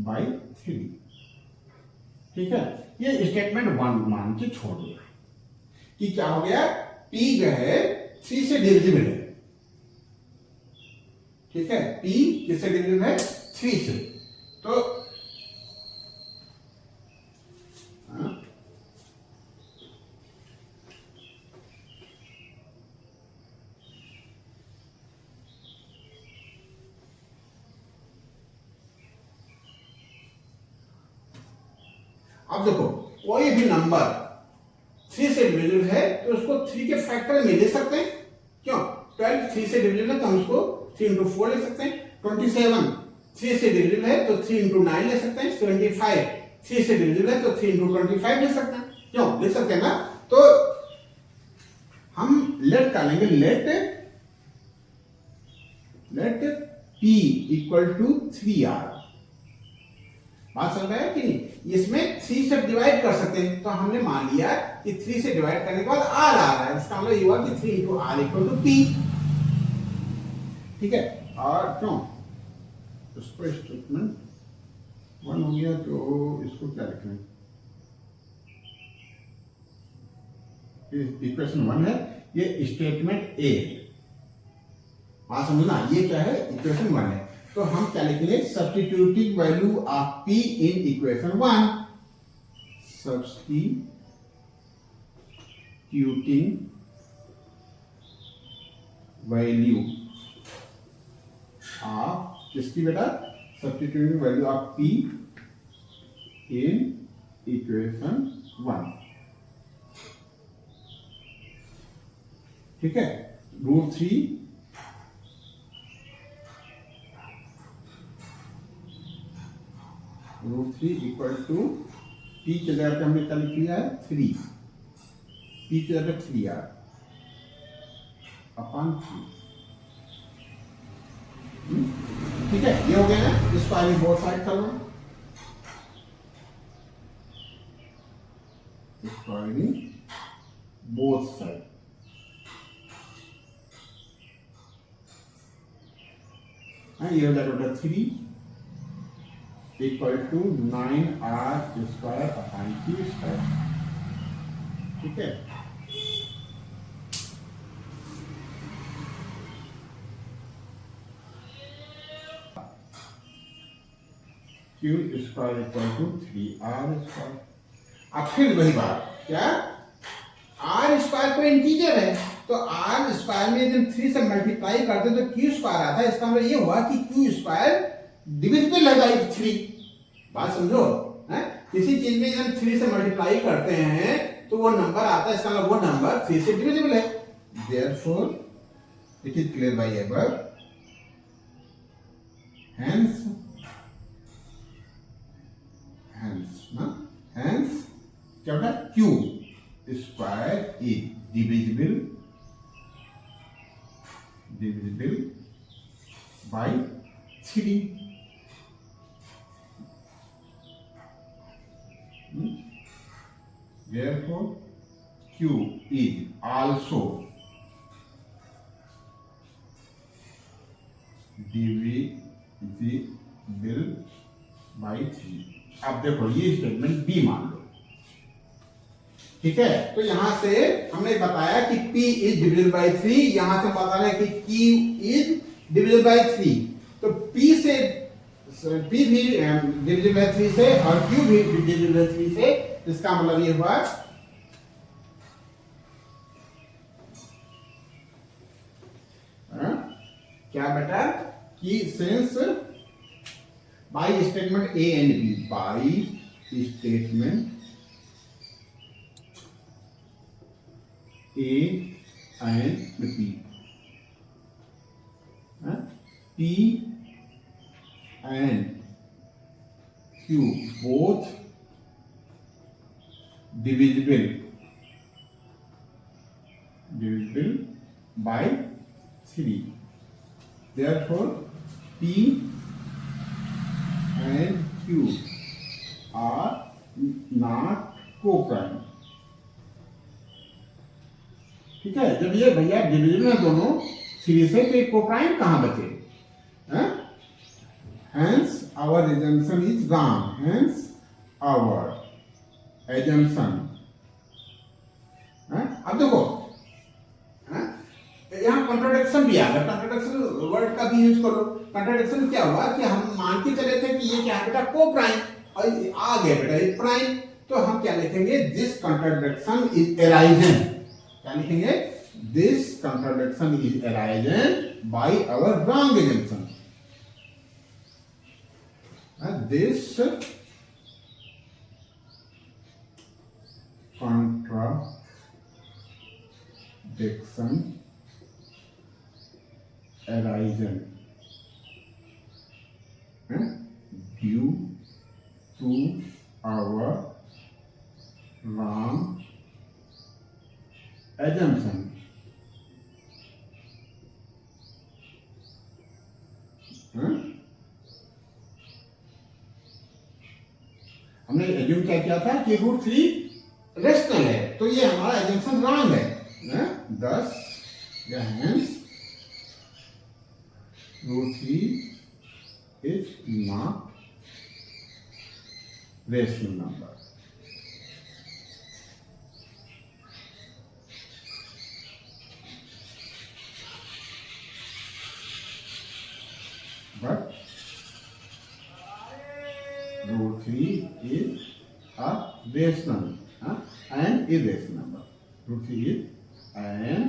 by 3, ठीक है। ये स्टेटमेंट 1 मान के छोड़ दिया कि क्या हो गया, P जो है 3 से डिविजिबल है, ठीक है। P किससे डिविजिबल है, 3 से। तो अब देखो कोई भी नंबर 3 से डिविजिबल है तो उसको 3 के फैक्टर में ले सकते हैं। क्यों? 12 3 से डिविजिबल है तो हम उसको 3 into 4 ले सकते हैं। 27 3 से डिविजिबल है तो 3 into 9 ले सकते हैं। 75 3 से डिविजिबल है तो 3 into 25 ले सकते हैं। क्यों ले सकते हैं ना? तो हम लेट कर लेंगे, late P equal to 3R। बात समझ रहे हैं कि नहीं? इसमें 3 से डिवाइड कर सकते हैं, तो हमने मान लिया कि 3 से डिवाइड करने के बाद R आ रहा है। इसका मतलब ये हुआ कि 3 into R equal to P, ठीक है। और क्यों इसको स्टेटमेंट 1 हो गया तो इसको क्या लिखें, इक्वेशन 1 है, ये स्टेटमेंट A। बात समझना, ये क्या है, इक्वेशन 1 है। तो हम क्या लिखेंगे, substituting value of P in equation 1, substituting value of किसकी बेटा, substituting value of P in equation 1, ठीक है। √3 इक्वल टू P के जगह पे हमने क्या लिख लिया है 3, P के जगह 3R अपॉन 3, ठीक है। ये हो गया ना, इसको आगे बोथ साइड कर लो, इसको आगे बोथ साइड, ये हो जाएगा 3 equal to 9R square upon Q square, ठीक है। Q square equal to 3R square. अब फिर वही बात, क्या R स्क्वायर कोई इंटीजर है, तो आर स्क्वायर में जब 3 से मल्टीप्लाई करते हैं तो क्यू स्क्वायर आता है। इसका मतलब ये हुआ कि क्यू स्क्वायर डिविजिबल है बाई 3। बात समझो है? किसी चीज में जब 3 से मल्टीप्लाई करते हैं तो वो नंबर आता है, इसका मतलब वो नंबर 3 से डिविजिबल है। Therefore it is clear by above, hence क्या होता है, Q square is divisible by 3। Therefore Q is also divisible by 3। अब देखो ये स्टेटमेंट बी मान लो, ठीक है। तो यहां से हमने बताया कि P इज डिविजिबल बाय 3, यहां से बता रहे हैं कि Q इज डिविजिबल बाय 3। तो P भी डिविजिबल बाय 3 से और Q भी डिविजिबल बाय 3 से, इसका मतलब ये हुआ क्या बेटा कि since by statement A and B, by statement A and B, P and Q both divisible by 3। Therefore P and Q are not co-prime। ठीक है, जब ये भैया डिविजिबल है दोनों 3 से, तो को-प्राइम कहां बचे? Hence our assumption is wrong। Hence our assumption, अब देखो यहाँ कॉन्ट्राडिक्शन भी आ गया। कॉन्ट्राडिक्शन वर्ड का भी यूज कर लो। कॉन्ट्राडिक्शन क्या हुआ कि हम मान के चले थे कि ये क्या है बेटा, को प्राइम, और आ गया बेटा ये प्राइम, तो हम क्या लिखेंगे, दिस कॉन्ट्राडिक्शन इज अराइजन। क्या लिखेंगे, this contradiction is arisen by our wrong assumption। दिस contradiction arisen due to our wrong assumption। हमने एज्यूम क्या किया था कि √3 रेशनल है, तो ये हमारा एजम्पशन रॉन्ग है। thus hence √3 is not rational number। but √3 is a rational and irrational number। √3 is an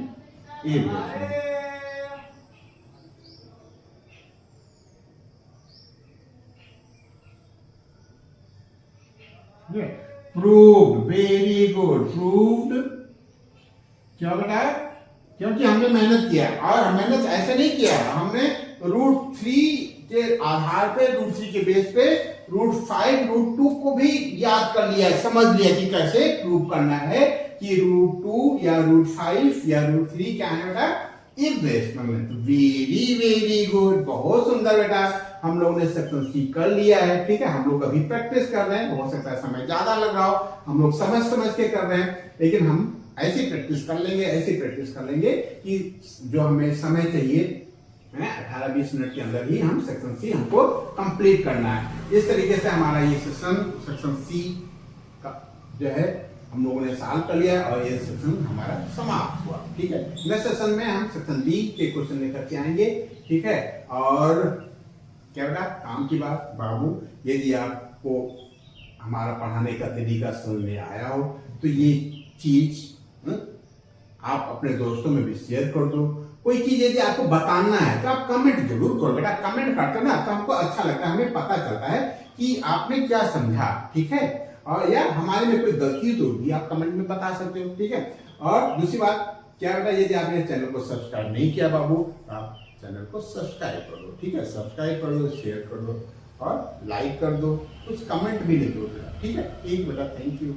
irrational। Proved, very good, proved. क्या बताया, क्योंकि हमने मेहनत किया, और मेहनत ऐसे नहीं किया, हमने √3 के आधार पे, √3 के बेस पे √5 √2 को भी याद कर लिया, समझ लिया कि कैसे प्रूव करना है कि √2 या √5 या √3 क्या है बेटा, इर्रेशनल है। वेरी वेरी गुड, बहुत सुंदर बेटा, हम लोगों ने सेक्शन सी कर लिया है। ठीक है, हम लोग अभी प्रैक्टिस कर रहे हैं, हो सकता है समय ज्यादा लग रहा हो, हम लोग समझ के कर रहे हैं, लेकिन हम ऐसी प्रैक्टिस कर लेंगे कि जो हमें समय चाहिए 18-20 मिनट के अंदर ही हम सेक्शन सी हमको कंप्लीट करना है। इस तरीके से हमारा ये सेक्शन सी का जो है हम लोगों ने सॉल्व कर लिया और ये सेक्शन हमारा समाप्त हुआ। ठीक है, नेक्स्ट सेशन में हम सेक्शन बी के क्वेश्चन लेकर के आएंगे। ठीक है, और क्या बेटा, काम की बात बाबू, यदि आपको हमारा पढ़ाने का तरीका समझ में आया हो तो ये चीज आप अपने दोस्तों में भी शेयर कर दो। कोई चीज यदि आपको बताना है तो आप कमेंट जरूर करो बेटा, कमेंट करते ना तो हमको अच्छा लगता है, हमें पता चलता है कि आपने क्या समझा, ठीक है। और या हमारे में कोई गलती तो भी आप कमेंट में बता सकते हो, ठीक है। और दूसरी बात क्या बेटा, यदि आपने चैनल को सब्सक्राइब नहीं किया बाबू, आप चैनल को सब्सक्राइब कर दो, ठीक है। सब्सक्राइब कर दो, शेयर कर दो और लाइक कर दो, कुछ कमेंट भी लिख दो, ठीक है। ठीक बेटा, थैंक यू।